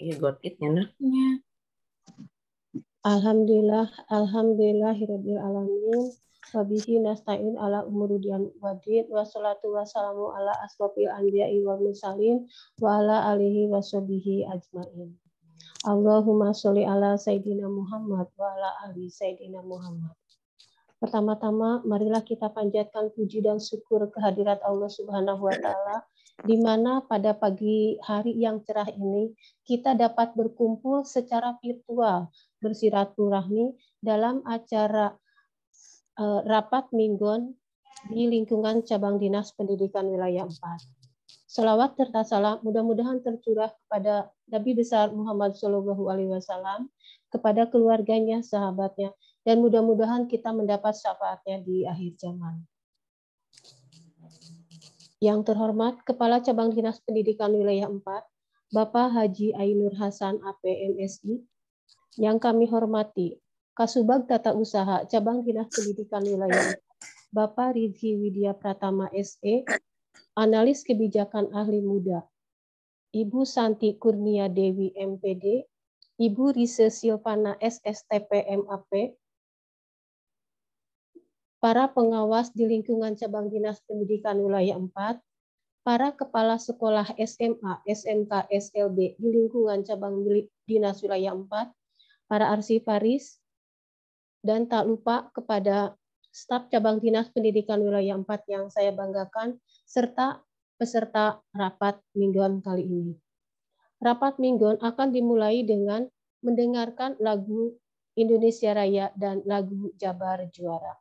Iya, got it ya. Alhamdulillahirabbil alamin. Wabihi nasta'in ala umuridian wadid. Wassalatu wassalamu ala asrofil anbiya'i wal mursalin wa ala alihi washabihi ajmain. Allahumma sholli ala Sayyidina Muhammad wa ala ali Sayyidina Muhammad. Pertama-tama, marilah kita panjatkan puji dan syukur kehadirat Allah Subhanahu wa Ta'ala, di mana pada pagi hari yang cerah ini kita dapat berkumpul secara virtual, bersilaturahmi dalam acara rapat mingguan di lingkungan cabang dinas pendidikan wilayah 4. Selawat serta salam mudah-mudahan tercurah kepada Nabi besar Muhammad SAW, kepada keluarganya, sahabatnya, dan mudah-mudahan kita mendapat syafaatnya di akhir zaman. Yang terhormat Kepala Cabang Dinas Pendidikan Wilayah 4, Bapak Haji Ainur Hasan APMSI. Yang kami hormati Kasubag Tata Usaha Cabang Dinas Pendidikan Wilayah 4, Bapak Ridhi Widya Pratama SE, Analis Kebijakan Ahli Muda, Ibu Santi Kurnia Dewi MPD, Ibu Rise Silvana SSTP MAP, para pengawas di lingkungan Cabang Dinas Pendidikan Wilayah 4, para kepala sekolah SMA, SMK, SLB di lingkungan Cabang Dinas Wilayah 4, para arsiparis, dan tak lupa kepada staf Cabang Dinas Pendidikan Wilayah 4 yang saya banggakan, serta peserta rapat mingguan kali ini. Rapat mingguan akan dimulai dengan mendengarkan lagu Indonesia Raya dan lagu Jabar Juara.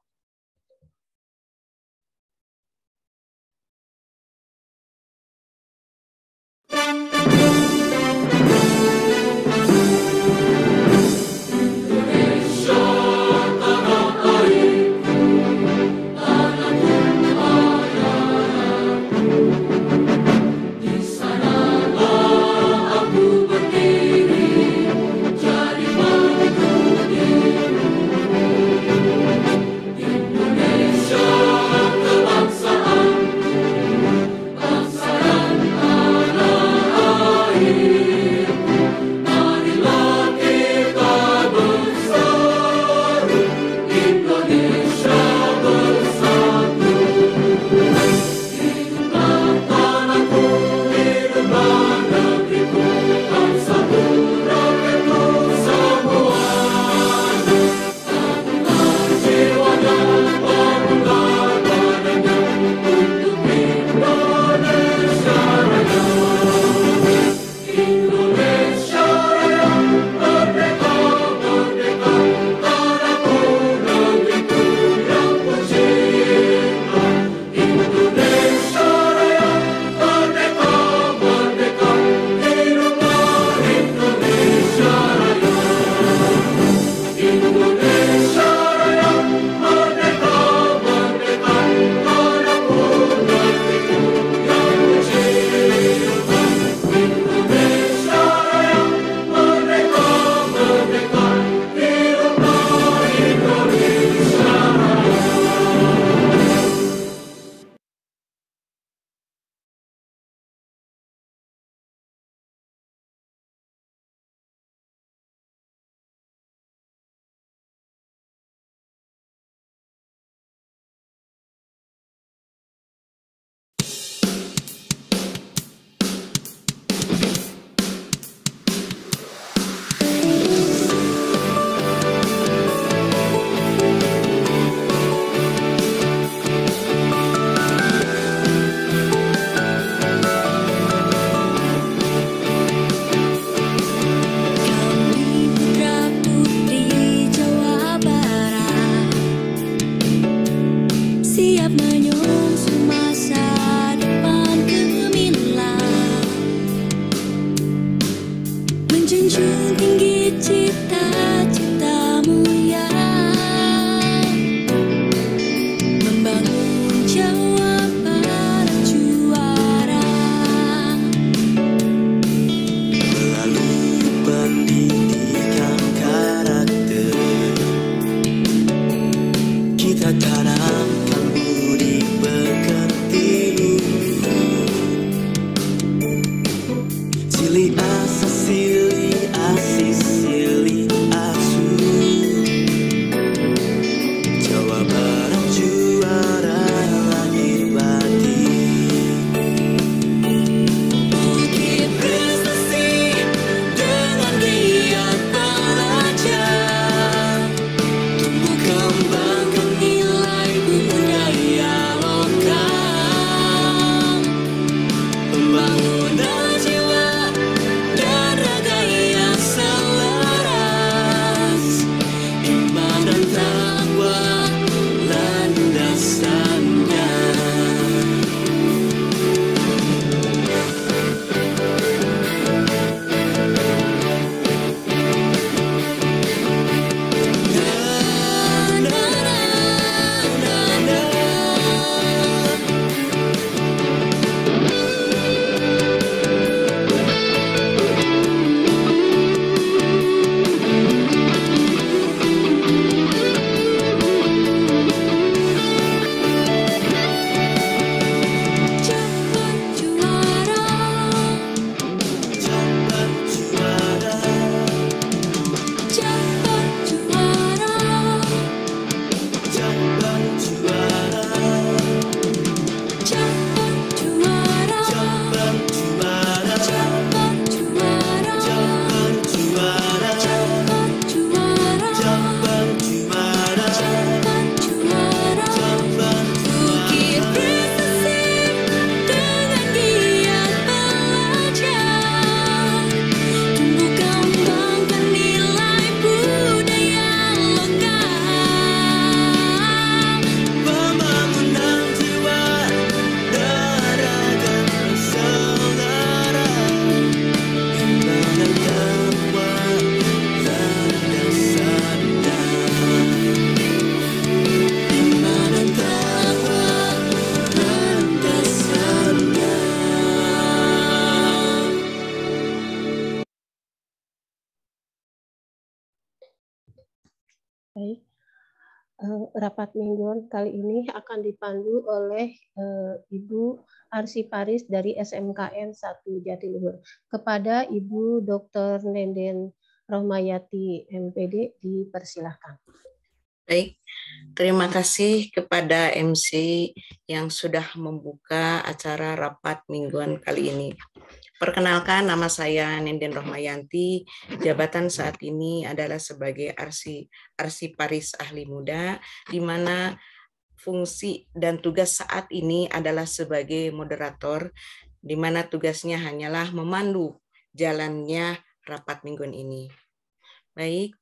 Baik. Rapat mingguan kali ini akan dipandu oleh Ibu Arsi Paris dari SMKN 1 Jatiluhur. Kepada Ibu Dr. Nenden Rohmayati, MPD, dipersilahkan. Baik, terima kasih kepada MC yang sudah membuka acara rapat mingguan kali ini. Perkenalkan, nama saya Nenden Rohmayanti. Jabatan saat ini adalah sebagai Arsiparis Ahli Muda, di mana fungsi dan tugas saat ini adalah sebagai moderator, di mana tugasnya hanyalah memandu jalannya rapat mingguan ini. Baik,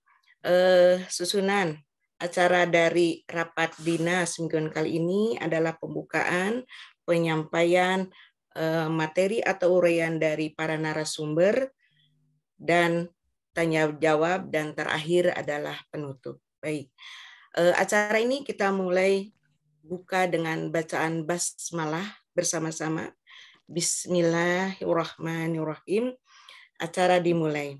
susunan acara dari rapat dinas mingguan kali ini adalah pembukaan, penyampaian materi atau uraian dari para narasumber, dan tanya jawab, dan terakhir adalah penutup. Baik, acara ini kita mulai buka dengan bacaan basmalah bersama-sama. Bismillahirrahmanirrahim. Acara dimulai.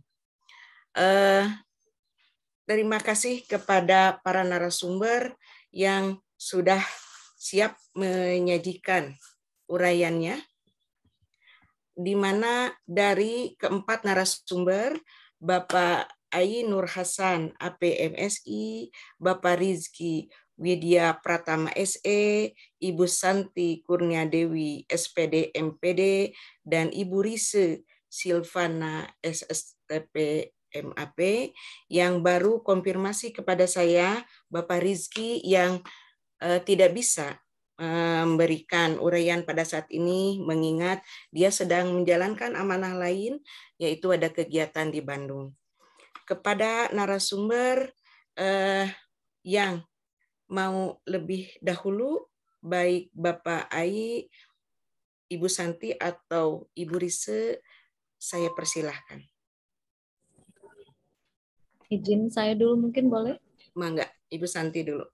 Terima kasih kepada para narasumber yang sudah siap menyajikan uraiannya, di mana dari keempat narasumber, Bapak Ai Nur Hasan, APMSI, Bapak Rizky Widya Pratama SE, Ibu Santi Kurnia Dewi, SPD MPD, dan Ibu Rise Silvana SSTP MAP, yang baru konfirmasi kepada saya, Bapak Rizky yang tidak bisa memberikan uraian pada saat ini, mengingat dia sedang menjalankan amanah lain, yaitu ada kegiatan di Bandung. Kepada narasumber yang mau lebih dahulu, baik Bapak Ai, Ibu Santi, atau Ibu Rise, saya persilahkan. Izin saya dulu mungkin boleh? Mangga, Ibu Santi dulu.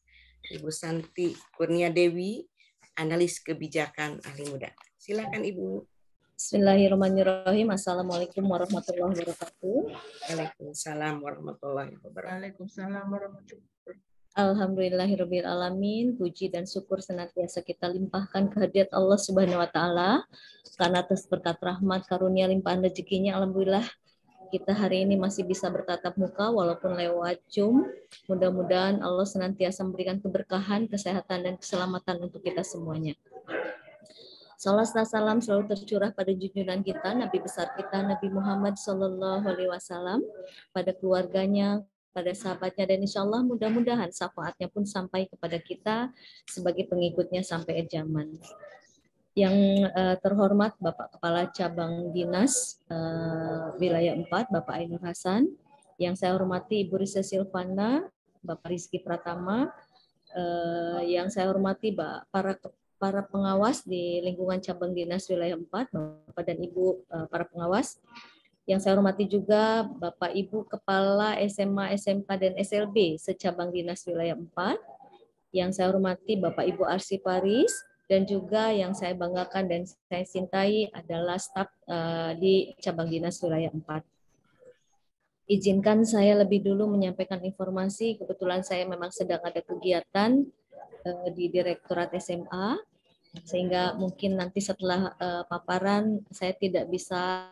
Ibu Santi Kurnia Dewi, analis kebijakan ahli muda. Silakan Ibu. Bismillahirrahmanirrahim. Assalamualaikum warahmatullahi wabarakatuh. Waalaikumsalam warahmatullahi wabarakatuh. Waalaikumsalam warahmatullahi wabarakatuh. Alhamdulillahirabbil alamin. Puji dan syukur senantiasa kita limpahkan kehadirat Allah Subhanahu wa taala, karena atas berkat rahmat karunia limpahan rezekinya, alhamdulillah kita hari ini masih bisa bertatap muka walaupun lewat Zoom. Mudah-mudahan Allah senantiasa memberikan keberkahan, kesehatan, dan keselamatan untuk kita semuanya. Salam dan salam selalu tercurah pada junjungan kita, Nabi besar kita, Nabi Muhammad SAW, pada keluarganya, pada sahabatnya, dan insya Allah mudah-mudahan syafaatnya pun sampai kepada kita sebagai pengikutnya sampai akhir zaman. Yang terhormat Bapak Kepala Cabang Dinas Wilayah 4, Bapak Ainur Hasan. Yang saya hormati Ibu Risa Silvana, Bapak Rizky Pratama. Yang saya hormati para pengawas di lingkungan Cabang Dinas Wilayah 4, Bapak dan Ibu para pengawas. Yang saya hormati juga Bapak Ibu Kepala SMA, SMK, dan SLB secabang Dinas Wilayah 4. Yang saya hormati Bapak Ibu Arsi Paris. Dan juga yang saya banggakan dan saya cintai adalah staf di cabang dinas wilayah 4. Izinkan saya lebih dulu menyampaikan informasi, kebetulan saya memang sedang ada kegiatan di Direktorat SMA, sehingga mungkin nanti setelah paparan saya tidak bisa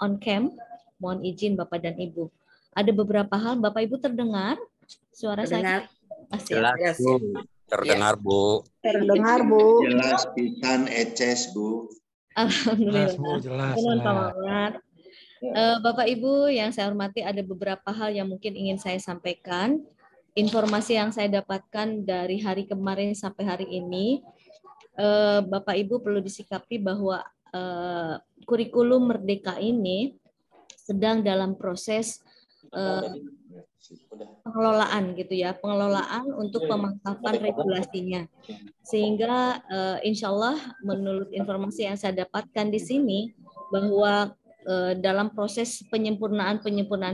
on cam, mohon izin Bapak dan Ibu. Ada beberapa hal, Bapak Ibu terdengar suara saya? Jelas, Bu. Terdengar, Bu. Terdengar, Bu. Jelas, pisan, eces, Bu. Alhamdulillah. Jelas, Bu, jelas. Bapak Ibu yang saya hormati, ada beberapa hal yang mungkin ingin saya sampaikan. Informasi yang saya dapatkan dari hari kemarin sampai hari ini, Bapak Ibu perlu disikapi bahwa kurikulum Merdeka ini sedang dalam proses pengelolaan gitu ya, pengelolaan untuk pemangkapan regulasinya, sehingga insya Allah menurut informasi yang saya dapatkan di sini bahwa dalam proses penyempurnaan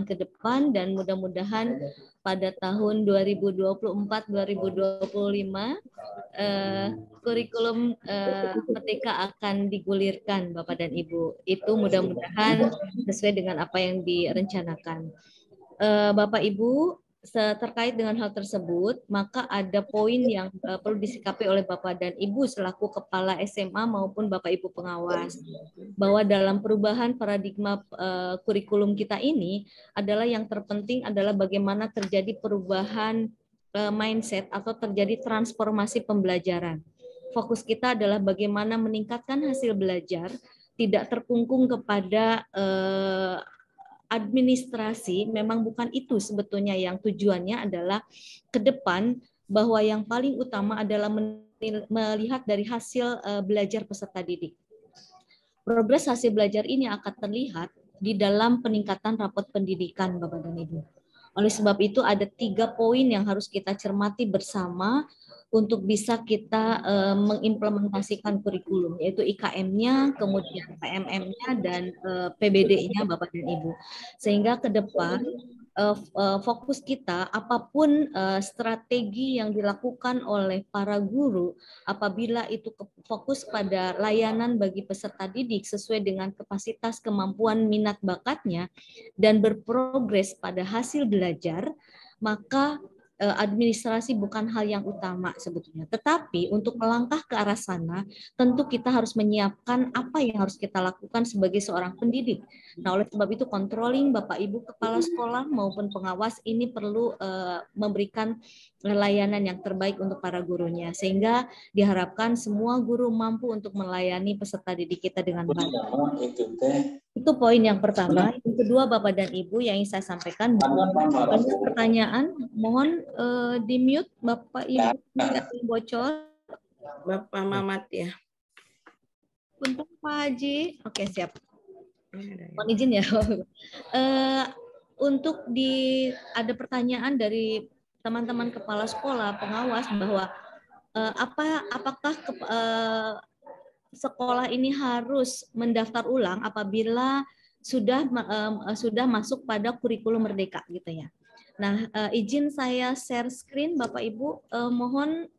ke depan, dan mudah-mudahan pada tahun 2024-2025 kurikulum Merdeka akan digulirkan Bapak dan Ibu. Itu mudah-mudahan sesuai dengan apa yang direncanakan. Bapak Ibu, terkait dengan hal tersebut, maka ada poin yang perlu disikapi oleh Bapak dan Ibu selaku Kepala SMA maupun Bapak Ibu pengawas. Bahwa dalam perubahan paradigma kurikulum kita ini adalah yang terpenting adalah bagaimana terjadi perubahan mindset atau terjadi transformasi pembelajaran. Fokus kita adalah bagaimana meningkatkan hasil belajar, tidak terkungkung kepada administrasi. Memang bukan itu sebetulnya yang tujuannya adalah ke depan bahwa yang paling utama adalah melihat dari hasil belajar peserta didik. Progres hasil belajar ini akan terlihat di dalam peningkatan rapot pendidikan, Bapak dan Ibu. Oleh sebab itu ada 3 poin yang harus kita cermati bersama untuk bisa kita mengimplementasikan kurikulum, yaitu IKM-nya, kemudian PMM-nya, dan PBD-nya, Bapak dan Ibu. Sehingga ke depan fokus kita, apapun strategi yang dilakukan oleh para guru, apabila itu fokus pada layanan bagi peserta didik sesuai dengan kapasitas, kemampuan, minat, bakatnya, dan berprogres pada hasil belajar, maka administrasi bukan hal yang utama sebetulnya. Tetapi untuk melangkah ke arah sana, tentu kita harus menyiapkan apa yang harus kita lakukan sebagai seorang pendidik. Nah, oleh sebab itu controlling Bapak Ibu Kepala Sekolah maupun pengawas ini perlu memberikan layanan yang terbaik untuk para gurunya, sehingga diharapkan semua guru mampu untuk melayani peserta didik kita dengan baik. Itu poin yang pertama. Yang kedua, Bapak dan Ibu, yang ingin saya sampaikan, banyak pertanyaan. Mohon di-mute Bapak Ibu, tidak bocor. Bapak Mamat ya. Untuk Pak Haji. Oke, siap. Mohon izin ya. Untuk ada pertanyaan dari teman-teman kepala sekolah, pengawas, bahwa apakah sekolah ini harus mendaftar ulang apabila sudah masuk pada kurikulum merdeka gitu ya. Nah, izin saya share screen Bapak Ibu, mohon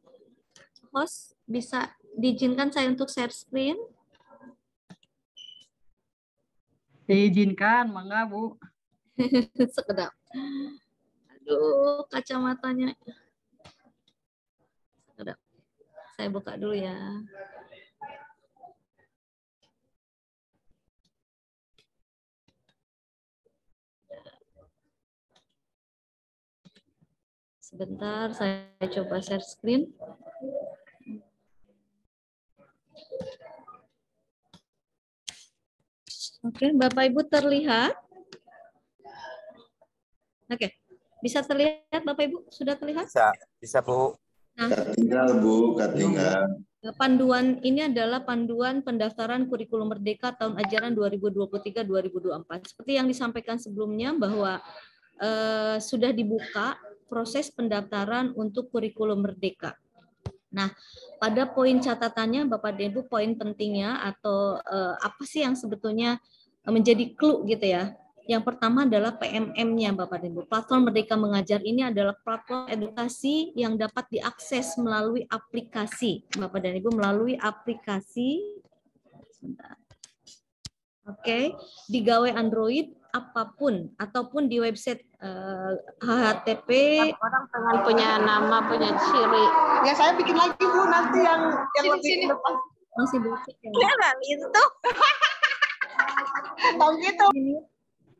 host bisa diizinkan saya untuk share screen. Diizinkan, mangga Bu. Sekedap. Aduh, kacamatanya. Sekedap. Saya buka dulu ya. Sebentar, saya coba share screen. Oke, Bapak Ibu terlihat? Oke, bisa terlihat Bapak Ibu? Sudah terlihat? Bisa Bu. Nah, Tinggal Bu, tinggal. Panduan ini adalah panduan pendaftaran kurikulum merdeka tahun ajaran 2023-2024. Seperti yang disampaikan sebelumnya bahwa sudah dibuka proses pendaftaran untuk kurikulum merdeka. Nah, pada poin catatannya Bapak dan Ibu, poin pentingnya atau apa sih yang sebetulnya menjadi clue gitu ya. Yang pertama adalah PMM-nya Bapak dan Ibu. Platform Merdeka Mengajar ini adalah platform edukasi yang dapat diakses melalui aplikasi. Bapak dan Ibu, melalui aplikasi. Sebentar. Oke, di gawai Android apapun ataupun di website HTTP. Orang pengen punya nama, punya ciri. Ya saya bikin lagi Bu, nanti yang lebih depan. Masih bocor ya? Itu. Tahu gitu.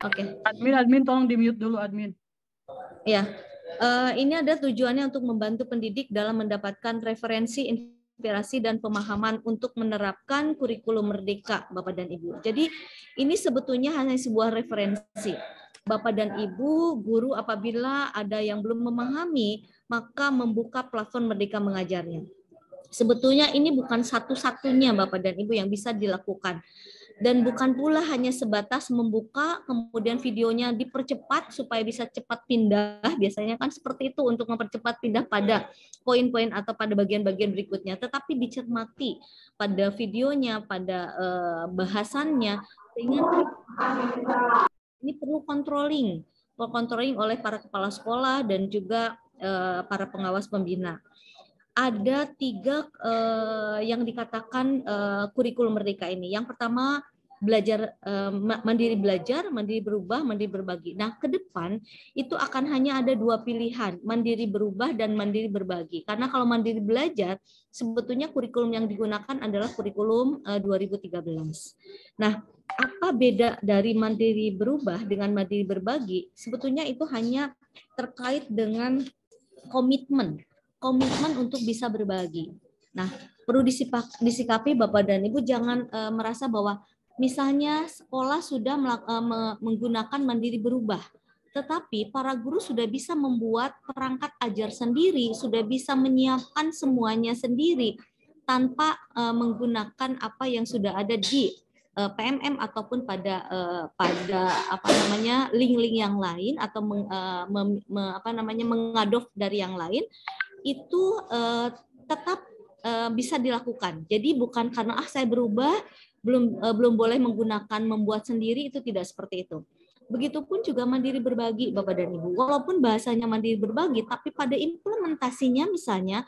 Oke. Admin tolong di-mute dulu admin. Ya, ini ada tujuannya untuk membantu pendidik dalam mendapatkan referensi, inspirasi, dan pemahaman untuk menerapkan kurikulum merdeka, Bapak dan Ibu. Jadi ini sebetulnya hanya sebuah referensi. Bapak dan Ibu, guru apabila ada yang belum memahami, maka membuka platform Merdeka Mengajarnya. Sebetulnya ini bukan satu-satunya Bapak dan Ibu yang bisa dilakukan. Dan bukan pula hanya sebatas membuka, kemudian videonya dipercepat supaya bisa cepat pindah. Biasanya kan seperti itu untuk mempercepat pindah pada poin-poin atau pada bagian-bagian berikutnya. Tetapi dicermati pada videonya, pada bahasannya. Sehingga ini perlu controlling oleh para kepala sekolah dan juga para pengawas pembina. Ada 3 yang dikatakan kurikulum merdeka ini. Yang pertama mandiri belajar, mandiri berubah, mandiri berbagi. Nah, ke depan itu akan hanya ada dua pilihan, mandiri berubah dan mandiri berbagi. Karena kalau mandiri belajar, sebetulnya kurikulum yang digunakan adalah kurikulum 2013. Nah, apa beda dari mandiri berubah dengan mandiri berbagi? Sebetulnya itu hanya terkait dengan komitmen untuk bisa berbagi. Nah, perlu disikapi Bapak dan Ibu, jangan merasa bahwa misalnya sekolah sudah menggunakan mandiri berubah, tetapi para guru sudah bisa membuat perangkat ajar sendiri, sudah bisa menyiapkan semuanya sendiri tanpa menggunakan apa yang sudah ada di PMM ataupun pada link-link yang lain atau mengadopt dari yang lain, itu tetap bisa dilakukan. Jadi bukan karena saya berubah belum boleh membuat sendiri, itu tidak seperti itu. Begitupun juga mandiri berbagi Bapak dan Ibu. Walaupun bahasanya mandiri berbagi, tapi pada implementasinya misalnya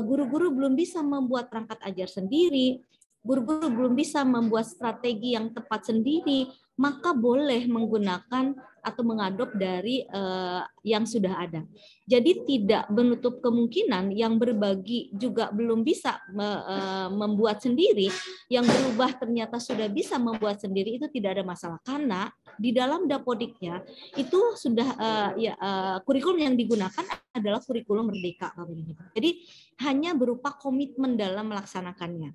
guru-guru belum bisa membuat perangkat ajar sendiri, guru-guru belum bisa membuat strategi yang tepat sendiri, maka boleh menggunakan atau mengadop dari yang sudah ada. Jadi tidak menutup kemungkinan yang berbagi juga belum bisa membuat sendiri, yang berubah ternyata sudah bisa membuat sendiri, itu tidak ada masalah. Karena di dalam Dapodiknya itu sudah kurikulum yang digunakan adalah kurikulum merdeka. Jadi hanya berupa komitmen dalam melaksanakannya.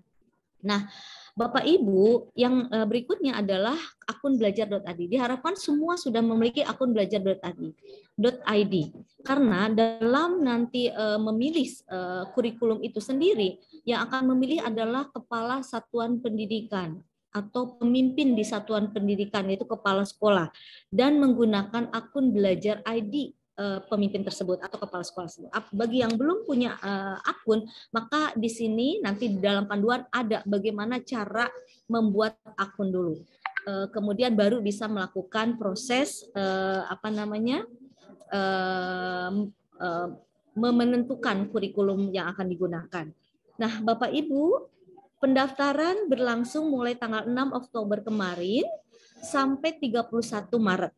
Nah, Bapak Ibu, yang berikutnya adalah akun belajar.id. Diharapkan semua sudah memiliki akun belajar.id. Karena dalam nanti memilih kurikulum itu sendiri, yang akan memilih adalah kepala satuan pendidikan atau pemimpin di satuan pendidikan, yaitu kepala sekolah, dan menggunakan akun belajar ID pemimpin tersebut atau kepala sekolah tersebut. Bagi yang belum punya akun, maka di sini nanti di dalam panduan ada bagaimana cara membuat akun dulu. Kemudian baru bisa melakukan proses menentukan kurikulum yang akan digunakan. Nah, Bapak Ibu, pendaftaran berlangsung mulai tanggal 6 Oktober kemarin sampai 31 Maret.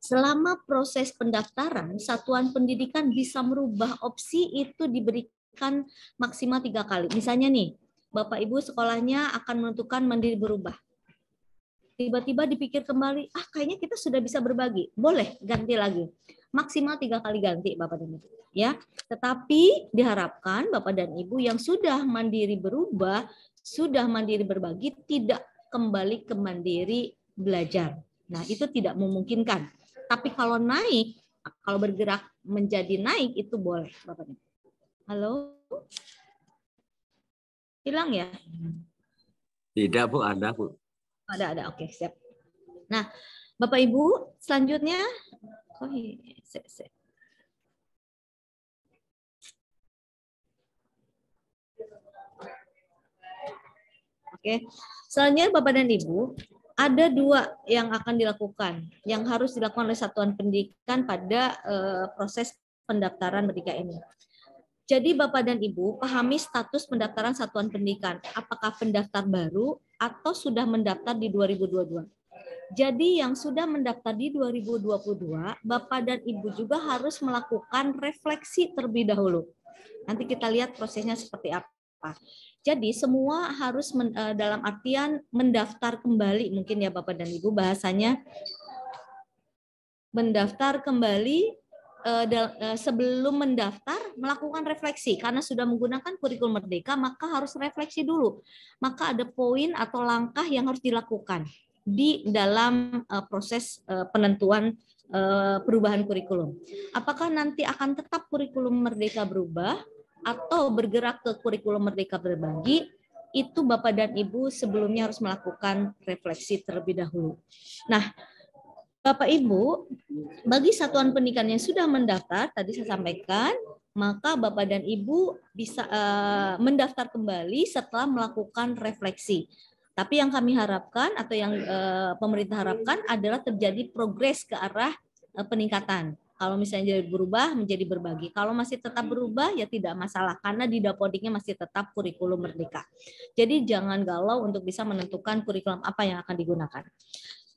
Selama proses pendaftaran, satuan pendidikan bisa merubah opsi itu diberikan maksimal 3 kali. Misalnya nih, Bapak Ibu sekolahnya akan menentukan mandiri berubah. Tiba-tiba dipikir kembali, kayaknya kita sudah bisa berbagi. Boleh ganti lagi. Maksimal 3 kali ganti Bapak dan Ibu. Ya, tetapi diharapkan Bapak dan Ibu yang sudah mandiri berubah, sudah mandiri berbagi, tidak kembali ke mandiri belajar. Nah, itu tidak memungkinkan. Tapi kalau naik, kalau bergerak menjadi naik, itu boleh, Bapak. Halo? Hilang ya? Tidak, Bu. Ada, Bu. Ada. Oke, siap. Nah, Bapak Ibu, selanjutnya. Oke, selanjutnya Bapak dan Ibu, ada 2 yang akan dilakukan, yang harus dilakukan oleh satuan pendidikan pada proses pendaftaran merdeka ini. Jadi Bapak dan Ibu pahami status pendaftaran satuan pendidikan, apakah pendaftar baru atau sudah mendaftar di 2022. Jadi yang sudah mendaftar di 2022, Bapak dan Ibu juga harus melakukan refleksi terlebih dahulu. Nanti kita lihat prosesnya seperti apa. Jadi semua harus dalam artian mendaftar kembali, mungkin ya Bapak dan Ibu bahasanya mendaftar kembali sebelum mendaftar melakukan refleksi, karena sudah menggunakan kurikulum merdeka maka harus refleksi dulu. Maka ada poin atau langkah yang harus dilakukan di dalam proses penentuan perubahan kurikulum. Apakah nanti akan tetap kurikulum merdeka berubah atau bergerak ke kurikulum merdeka berbagi, itu Bapak dan Ibu sebelumnya harus melakukan refleksi terlebih dahulu. Nah, Bapak Ibu, bagi satuan pendidikan yang sudah mendaftar, tadi saya sampaikan, maka Bapak dan Ibu bisa mendaftar kembali setelah melakukan refleksi. Tapi yang kami harapkan atau yang pemerintah harapkan adalah terjadi progres ke arah peningkatan. Kalau misalnya berubah menjadi berbagi. Kalau masih tetap berubah ya tidak masalah karena di Dapodiknya masih tetap kurikulum merdeka. Jadi jangan galau untuk bisa menentukan kurikulum apa yang akan digunakan.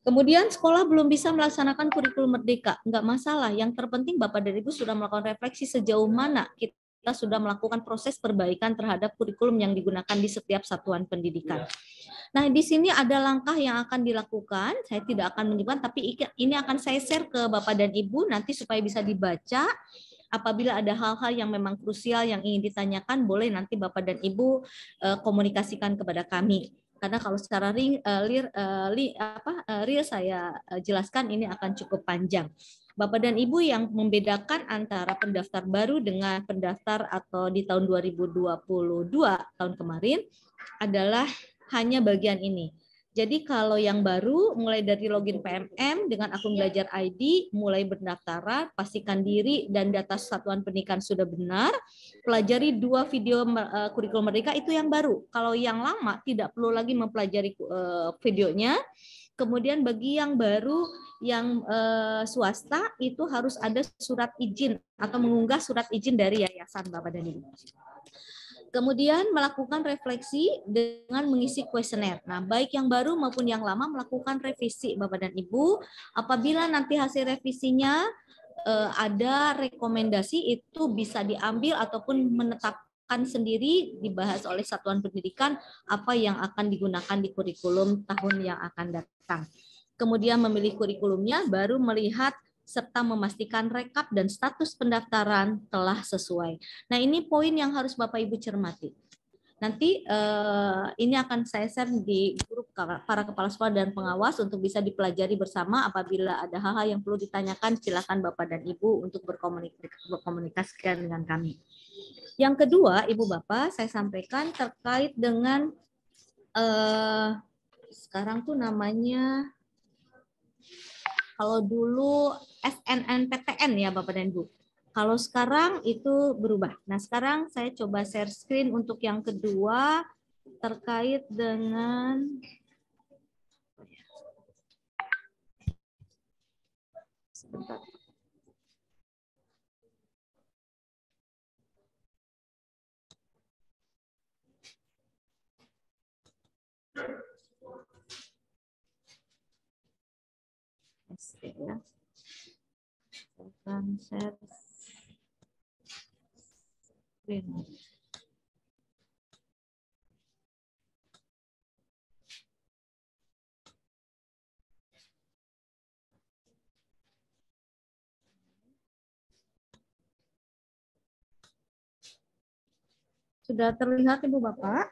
Kemudian sekolah belum bisa melaksanakan kurikulum merdeka, enggak masalah. Yang terpenting Bapak dan Ibu sudah melakukan refleksi sejauh mana kita sudah melakukan proses perbaikan terhadap kurikulum yang digunakan di setiap satuan pendidikan. Nah, di sini ada langkah yang akan dilakukan. Saya tidak akan menyebutkan, tapi ini akan saya share ke Bapak dan Ibu nanti supaya bisa dibaca. Apabila ada hal-hal yang memang krusial yang ingin ditanyakan, boleh nanti Bapak dan Ibu komunikasikan kepada kami. Karena kalau secara real saya jelaskan ini akan cukup panjang. Bapak dan Ibu yang membedakan antara pendaftar baru dengan pendaftar atau di tahun 2022 tahun kemarin adalah hanya bagian ini. Jadi kalau yang baru mulai dari login PMM dengan akun belajar ID, mulai pendaftaran, pastikan diri dan data satuan pendidikan sudah benar, pelajari 2 video kurikulum merdeka itu yang baru. Kalau yang lama tidak perlu lagi mempelajari videonya. Kemudian bagi yang baru yang swasta itu harus ada surat izin atau mengunggah surat izin dari yayasan Bapak dan Ibu. Kemudian melakukan refleksi dengan mengisi kuesioner. Nah, baik yang baru maupun yang lama melakukan revisi Bapak dan Ibu. Apabila nanti hasil revisinya ada rekomendasi itu bisa diambil ataupun menetapkan sendiri dibahas oleh satuan pendidikan apa yang akan digunakan di kurikulum tahun yang akan datang. Kemudian memilih kurikulumnya baru melihat serta memastikan rekap dan status pendaftaran telah sesuai. Nah, ini poin yang harus Bapak Ibu cermati. Nanti ini akan saya share di grup para kepala sekolah dan pengawas untuk bisa dipelajari bersama. Apabila ada hal-hal yang perlu ditanyakan, silakan Bapak dan Ibu untuk berkomunikasikan dengan kami. Yang kedua, Ibu Bapak, saya sampaikan terkait dengan sekarang tuh namanya, kalau dulu SNMPTN ya Bapak dan Ibu. Kalau sekarang itu berubah. Nah, sekarang saya coba share screen untuk yang kedua terkait dengan sebentar. Ya. Akan share screen. Sudah terlihat Ibu Bapak?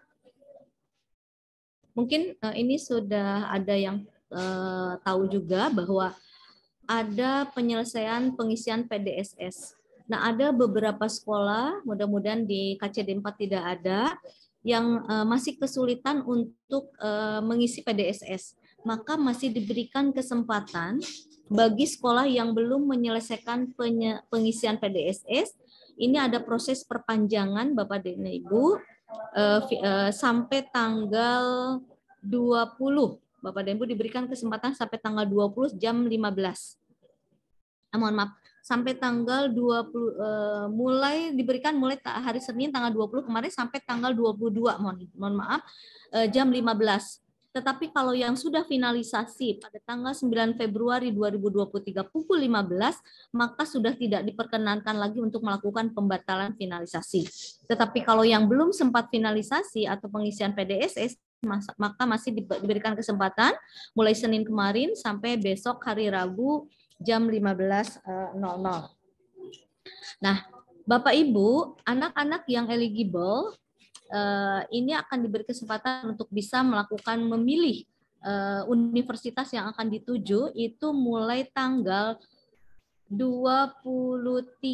Mungkin ini sudah ada yang tahu juga bahwa ada penyelesaian pengisian PDSS. Nah, ada beberapa sekolah, mudah-mudahan di KCD 4 tidak ada, yang masih kesulitan untuk mengisi PDSS. Maka masih diberikan kesempatan bagi sekolah yang belum menyelesaikan pengisian PDSS. Ini ada proses perpanjangan Bapak dan Ibu sampai tanggal 20. Bapak dan Ibu diberikan kesempatan sampai tanggal 20 jam 15. Mohon maaf, sampai tanggal 20 mulai diberikan mulai hari Senin tanggal 20 kemarin sampai tanggal 22. Mohon maaf, jam 15. Tetapi kalau yang sudah finalisasi pada tanggal 9 Februari 2023 pukul 15, maka sudah tidak diperkenankan lagi untuk melakukan pembatalan finalisasi. Tetapi kalau yang belum sempat finalisasi atau pengisian PDSS, maka masih diberikan kesempatan mulai Senin kemarin sampai besok hari Rabu jam 15.00. Nah, Bapak Ibu, anak-anak yang eligible ini akan diberi kesempatan untuk bisa melakukan memilih universitas yang akan dituju itu mulai tanggal 23.00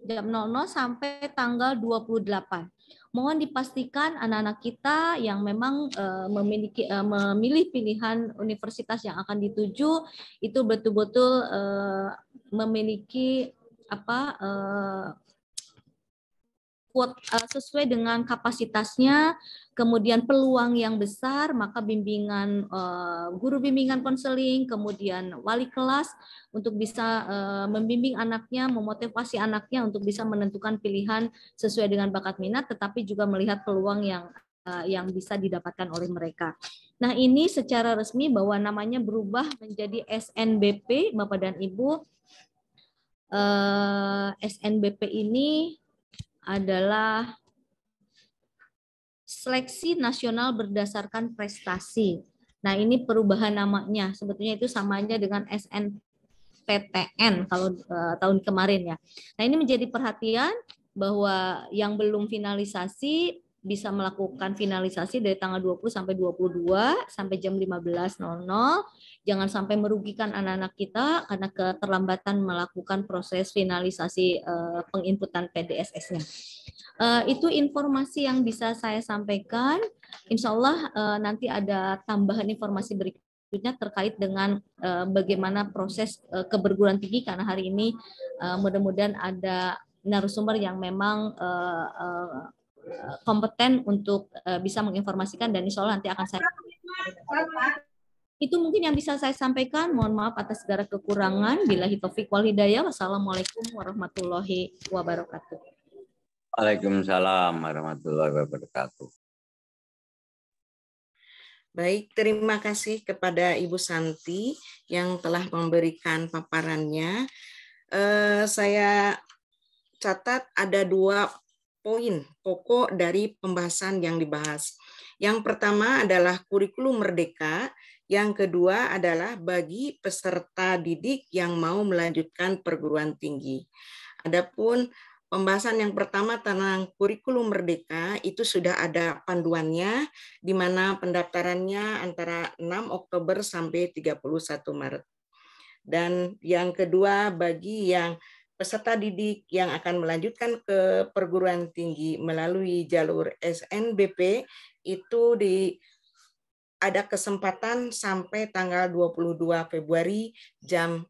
jam 00 sampai tanggal 28. Mohon dipastikan anak-anak kita yang memang memilih pilihan universitas yang akan dituju itu betul-betul memiliki sesuai dengan kapasitasnya, kemudian peluang yang besar, maka bimbingan guru bimbingan konseling, kemudian wali kelas untuk bisa membimbing anaknya, memotivasi anaknya untuk bisa menentukan pilihan sesuai dengan bakat minat, tetapi juga melihat peluang yang bisa didapatkan oleh mereka. Nah, ini secara resmi bahwa namanya berubah menjadi SNBP, Bapak dan Ibu. SNBP ini adalah Seleksi Nasional Berdasarkan Prestasi. Nah, ini perubahan namanya. Sebetulnya itu samanya dengan SNPTN kalau tahun kemarin ya. Nah, ini menjadi perhatian bahwa yang belum finalisasi bisa melakukan finalisasi dari tanggal 20 sampai 22 sampai jam 15.00. Jangan sampai merugikan anak-anak kita karena keterlambatan melakukan proses finalisasi penginputan PDSS-nya. Itu informasi yang bisa saya sampaikan. Insya Allah nanti ada tambahan informasi berikutnya terkait dengan bagaimana proses keperguruan tinggi, karena hari ini mudah-mudahan ada narasumber yang memang kompeten untuk bisa menginformasikan, dan insya Allah nanti akan saya. Itu mungkin yang bisa saya sampaikan. Mohon maaf atas segala kekurangan. Billahi taufik wal hidayah. Wassalamualaikum warahmatullahi wabarakatuh. Waalaikumsalam warahmatullahi wabarakatuh. Baik, terima kasih kepada Ibu Santi yang telah memberikan paparannya. Saya catat ada 2 poin pokok dari pembahasan yang dibahas. Yang pertama adalah kurikulum merdeka, yang kedua adalah bagi peserta didik yang mau melanjutkan perguruan tinggi. Adapun pembahasan yang pertama tentang kurikulum merdeka itu sudah ada panduannya, di mana pendaftarannya antara 6 Oktober sampai 31 Maret. Dan yang kedua bagi yang peserta didik yang akan melanjutkan ke perguruan tinggi melalui jalur SNBP itu ada kesempatan sampai tanggal 22 Februari jam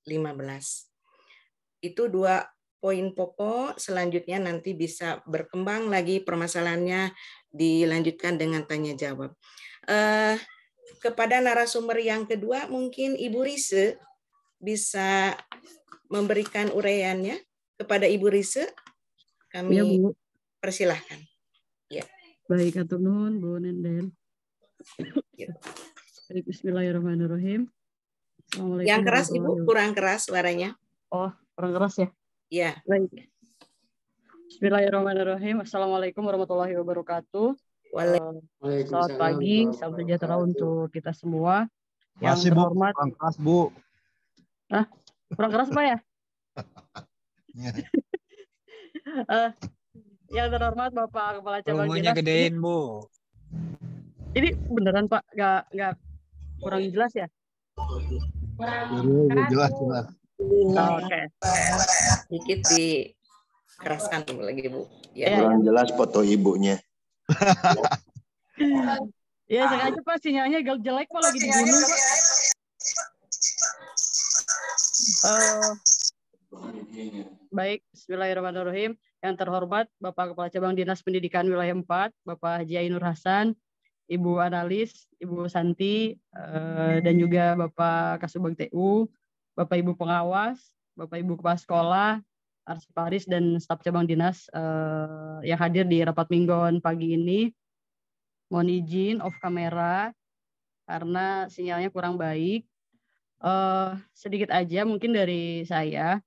15. Itu 2 poin pokok. Selanjutnya nanti bisa berkembang lagi permasalahannya, dilanjutkan dengan tanya jawab. Kepada narasumber yang kedua mungkin Ibu Rise bisa memberikan uraiannya. Kepada Ibu Rise, kami Ya, Bu. persilahkan. Ya. Baik, atur nuhun, Bu Nenden. Baik, bismillahirrahmanirrahim. Assalamualaikum Yang keras Ibu, warahmatullahi kurang keras suaranya. Oh, kurang keras ya? Ya. Baik. Bismillahirrahmanirrahim. Assalamualaikum warahmatullahi wabarakatuh. Selamat pagi, salam sejahtera untuk kita semua. Yang terhormat. Kurang keras, Bu. Hah? Kurang keras, Pak ya? Yang terhormat Bapak Kepala Cabang Dinas. Gedein, Bu. Ini beneran Pak, nggak kurang jelas ya? Jelas. Oke. Sedikit dikeraskan lagi Bu. Ya. Kurang jelas foto ibunya. Ya sengaja Pak, sinyalnya jelek Pak, lagi di gunung Pak. Baik, bismillahirrahmanirrahim. Yang terhormat Bapak Kepala Cabang Dinas Pendidikan Wilayah 4, Bapak Haji Ainur Hasan, Ibu Analis, Ibu Santi, dan juga Bapak Kasubag TU, Bapak Ibu Pengawas, Bapak Ibu Kepala Sekolah, Arsiparis, dan staf cabang dinas yang hadir di rapat mingguan pagi ini. Mohon izin off kamera karena sinyalnya kurang baik. Sedikit aja mungkin dari saya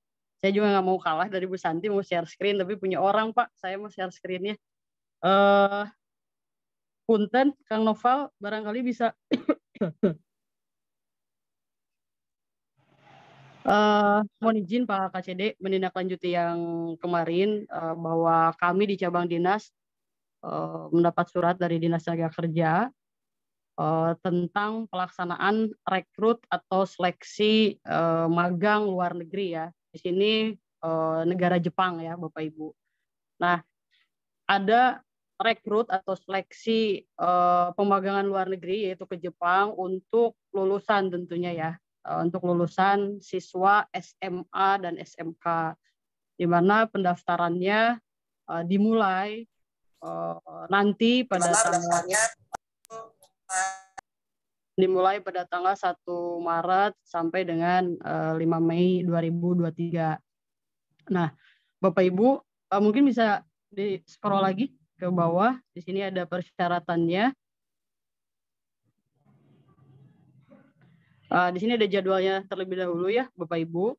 juga nggak mau kalah dari Bu Santi, mau share screen, tapi punya orang Pak, saya mau share screen-nya. Punten, Kang Noval, barangkali bisa mohon izin Pak KCD menindaklanjuti yang kemarin, bahwa kami di cabang dinas mendapat surat dari Dinas Tenaga Kerja tentang pelaksanaan rekrut atau seleksi magang luar negeri ya. Di sini negara Jepang ya Bapak Ibu. Nah, ada rekrut atau seleksi pemagangan luar negeri yaitu ke Jepang untuk lulusan tentunya ya. Untuk lulusan siswa SMA dan SMK, di mana pendaftarannya dimulai nanti pada tanggal 1 Maret sampai dengan 5 Mei 2023. Nah, Bapak Ibu mungkin bisa di scroll lagi ke bawah. Di sini ada persyaratannya. Di sini ada jadwalnya terlebih dahulu ya, Bapak Ibu.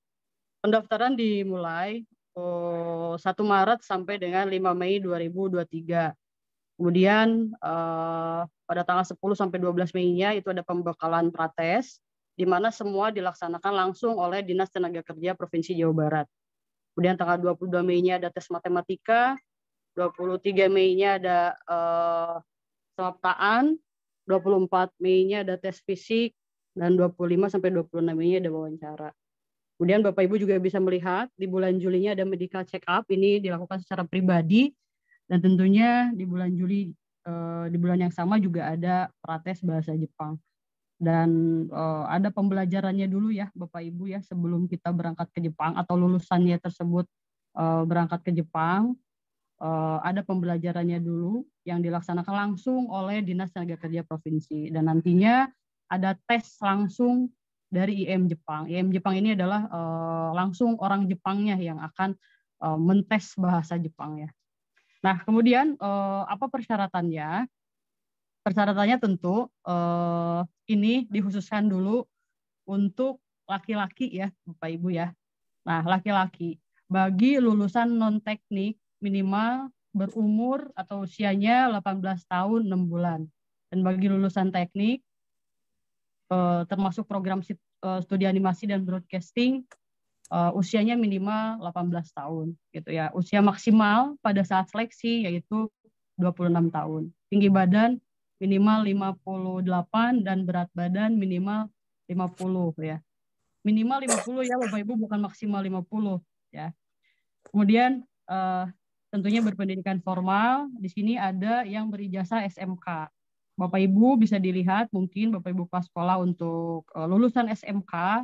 Pendaftaran dimulai 1 Maret sampai dengan 5 Mei 2023. Kemudian pada tanggal 10 sampai 12 Mei-nya itu ada pembekalan prates, di mana semua dilaksanakan langsung oleh Dinas Tenaga Kerja Provinsi Jawa Barat. Kemudian tanggal 22 Mei-nya ada tes matematika, 23 Mei-nya ada semaptaan, 24 Mei-nya ada tes fisik, dan 25 sampai 26 Mei-nya ada wawancara. Kemudian Bapak Ibu juga bisa melihat di bulan Julinya ada medical check up, ini dilakukan secara pribadi, dan tentunya di bulan Juli, di bulan yang sama juga ada prates bahasa Jepang. Dan ada pembelajarannya dulu ya Bapak Ibu ya, sebelum kita berangkat ke Jepang atau lulusannya tersebut berangkat ke Jepang, ada pembelajarannya dulu yang dilaksanakan langsung oleh Dinas Tenaga Kerja Provinsi. Dan nantinya ada tes langsung dari IM Jepang. IM Jepang ini adalah langsung orang Jepangnya yang akan mentes bahasa Jepang ya. Nah, kemudian apa persyaratannya? Persyaratannya tentu ini dikhususkan dulu untuk laki-laki ya, Bapak Ibu ya. Nah, laki-laki bagi lulusan non-teknik minimal berumur atau usianya 18 tahun 6 bulan. Dan bagi lulusan teknik termasuk program studi animasi dan broadcasting usianya minimal 18 tahun gitu ya. Usia maksimal pada saat seleksi yaitu 26 tahun. Tinggi badan minimal 58 dan berat badan minimal 50 ya. Minimal 50 ya Bapak Ibu, bukan maksimal 50 ya. Kemudian tentunya berpendidikan formal. Di sini ada yang berijazah SMK. Bapak Ibu bisa dilihat mungkin Bapak Ibu kelas sekolah untuk lulusan SMK.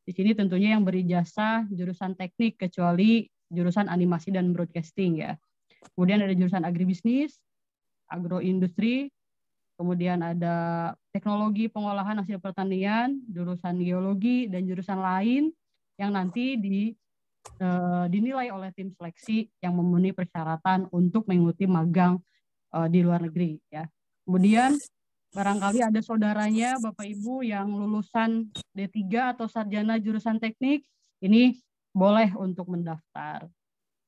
Di sini tentunya yang berijazah jurusan teknik kecuali jurusan animasi dan broadcasting ya. Kemudian ada jurusan agribisnis, agroindustri, kemudian ada teknologi pengolahan hasil pertanian, jurusan geologi dan jurusan lain yang nanti dinilai oleh tim seleksi yang memenuhi persyaratan untuk mengikuti magang di luar negeri ya. Kemudian barangkali ada saudaranya Bapak Ibu yang lulusan D3 atau sarjana jurusan teknik, ini boleh untuk mendaftar.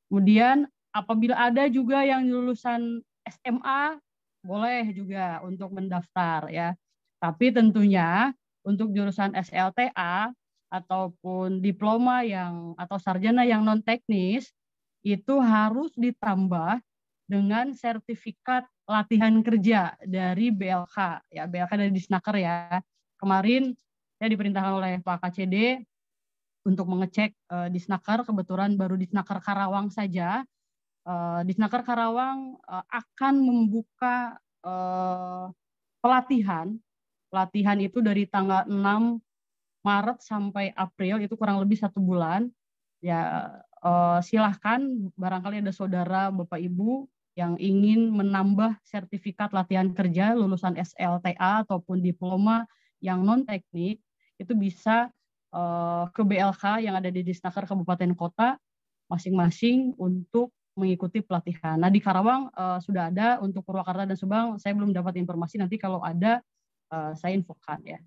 Kemudian apabila ada juga yang lulusan SMA, boleh juga untuk mendaftar ya. Tapi tentunya untuk jurusan SLTA ataupun diploma atau sarjana yang non teknis itu harus ditambah dengan sertifikat latihan kerja dari BLK ya, BLK dari Disnaker ya. Kemarin saya diperintahkan oleh Pak KCD untuk mengecek Disnaker, kebetulan baru Disnaker Karawang saja. Disnaker Karawang akan membuka pelatihan itu dari tanggal 6 Maret sampai April, itu kurang lebih 1 bulan ya. Silahkan barangkali ada saudara Bapak Ibu yang ingin menambah sertifikat latihan kerja lulusan SLTA ataupun diploma yang non teknik, itu bisa ke BLK yang ada di Disnaker Kabupaten Kota masing-masing untuk mengikuti pelatihan. Nah di Karawang sudah ada, untuk Purwakarta dan Subang saya belum dapat informasi, nanti kalau ada saya infokan ya.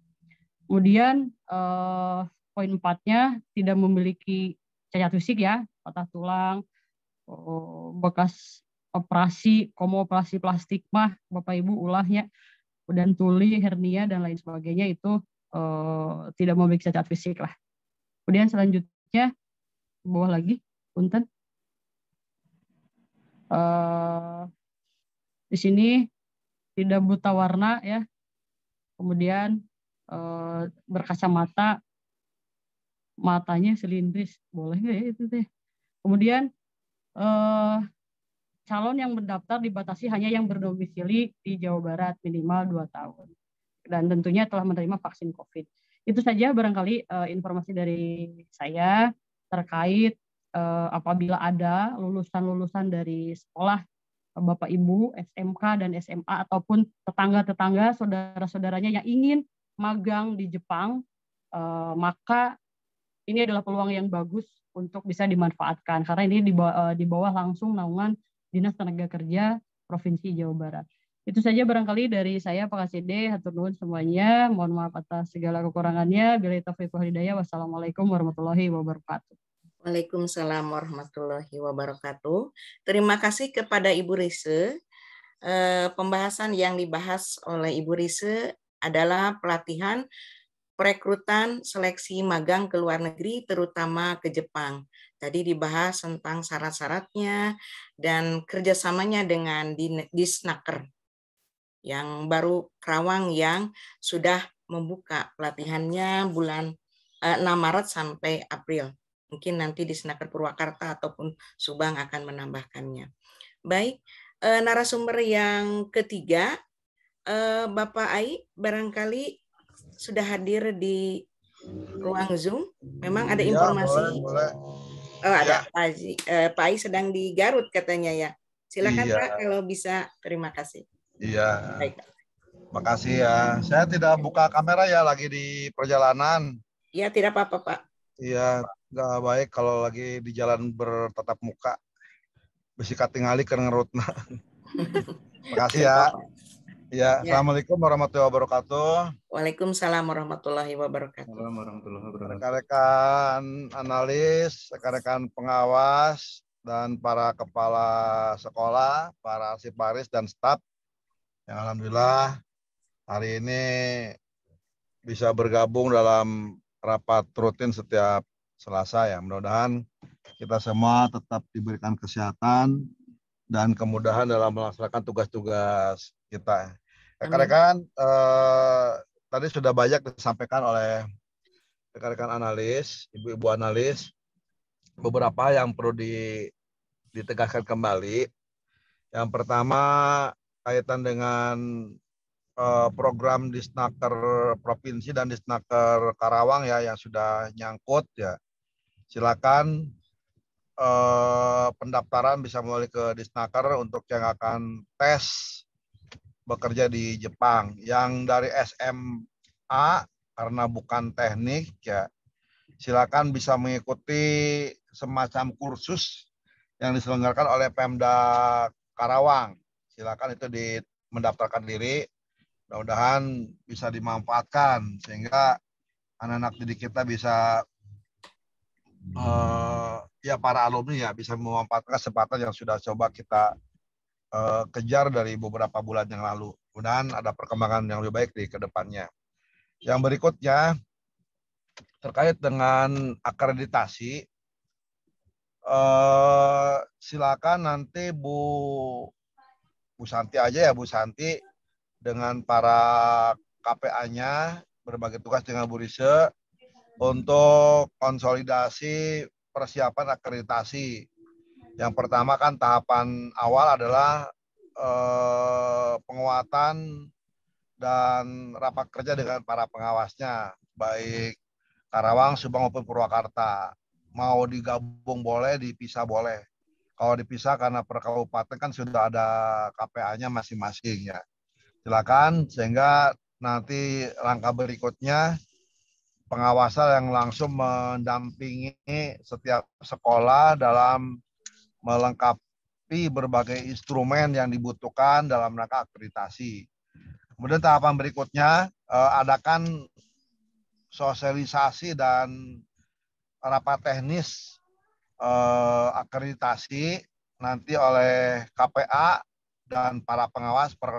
Kemudian poin 4-nya tidak memiliki cacat fisik ya, patah tulang, bekas operasi, operasi plastik mah Bapak Ibu ulahnya, dan tuli, hernia dan lain sebagainya itu tidak memiliki cacat fisik lah. Kemudian selanjutnya bawah lagi, punten. Di sini tidak buta warna ya. Kemudian berkacamata, matanya silindris, boleh nggak ya itu teh. Kemudian calon yang mendaftar dibatasi hanya yang berdomisili di Jawa Barat minimal 2 tahun. Dan tentunya telah menerima vaksin COVID. Itu saja barangkali informasi dari saya terkait apabila ada lulusan-lulusan dari sekolah Bapak Ibu SMK dan SMA ataupun tetangga-tetangga saudara-saudaranya yang ingin magang di Jepang, maka ini adalah peluang yang bagus untuk bisa dimanfaatkan karena ini di bawah langsung naungan Dinas Tenaga Kerja Provinsi Jawa Barat. Itu saja barangkali dari saya, Pak Kaside, hatur nuhun semuanya. Mohon maaf atas segala kekurangannya. Billahi taufiq wal hidayah. Wassalamualaikum warahmatullahi wabarakatuh. Waalaikumsalam warahmatullahi wabarakatuh. Terima kasih kepada Ibu Rise. Pembahasan yang dibahas oleh Ibu Rise adalah pelatihan perekrutan seleksi magang ke luar negeri, terutama ke Jepang. Tadi dibahas tentang syarat-syaratnya dan kerjasamanya dengan Disnaker yang baru Kerawang yang sudah membuka pelatihannya bulan 6 Maret sampai April. Mungkin nanti Disnaker Purwakarta ataupun Subang akan menambahkannya. Baik, narasumber yang ketiga, Bapak Ai, barangkali sudah hadir di ruang Zoom. Memang ada informasi. Boleh. Oh, ada Pak Ai sedang di Garut katanya ya. Silakan Pak kalau bisa. Terima kasih. Iya. Baik. Makasih ya. Saya tidak buka kamera ya, lagi di perjalanan. Iya, tidak apa-apa Pak. Iya, nggak baik kalau lagi di jalan bertatap muka. Besi katingali ke ngerutna. Makasih ya. Ya, Assalamualaikum warahmatullahi wabarakatuh. Waalaikumsalam warahmatullahi wabarakatuh. Rekan-rekan analis, rekan-rekan pengawas, dan para kepala sekolah, para arsiparis dan staf yang alhamdulillah hari ini bisa bergabung dalam rapat rutin setiap Selasa ya. Mudah-mudahan kita semua tetap diberikan kesehatan dan kemudahan dalam melaksanakan tugas-tugas kita. Rekan-rekan, tadi sudah banyak disampaikan oleh rekan-rekan analis, ibu-ibu analis, beberapa yang perlu ditegaskan kembali. Yang pertama, kaitan dengan program Disnaker Provinsi dan Disnaker Karawang ya, yang sudah nyangkut ya. Silakan pendaftaran bisa mulai ke Disnaker untuk yang akan tes bekerja di Jepang. Yang dari SMA karena bukan teknik ya, silakan bisa mengikuti semacam kursus yang diselenggarakan oleh Pemda Karawang. Silakan itu mendaftarkan diri. Mudah-mudahan bisa dimanfaatkan sehingga anak-anak didik kita bisa ya para alumni ya bisa memanfaatkan kesempatan yang sudah coba kita kejar dari beberapa bulan yang lalu. Mudah-mudahan ada perkembangan yang lebih baik di kedepannya. Yang berikutnya terkait dengan akreditasi, silakan nanti Bu Santi aja ya, Bu Santi dengan para KPA-nya berbagi tugas dengan Bu Rise untuk konsolidasi persiapan akreditasi. Yang pertama kan tahapan awal adalah penguatan dan rapat kerja dengan para pengawasnya, baik Karawang, Subang maupun Purwakarta. Mau digabung boleh, dipisah boleh. Kalau dipisah karena per kabupaten kan sudah ada KPA-nya masing-masing ya. Silakan sehingga nanti langkah berikutnya pengawasan yang langsung mendampingi setiap sekolah dalam melengkapi berbagai instrumen yang dibutuhkan dalam rangka akreditasi. Kemudian tahapan berikutnya adakan sosialisasi dan rapat teknis akreditasi nanti oleh KPA dan para pengawas per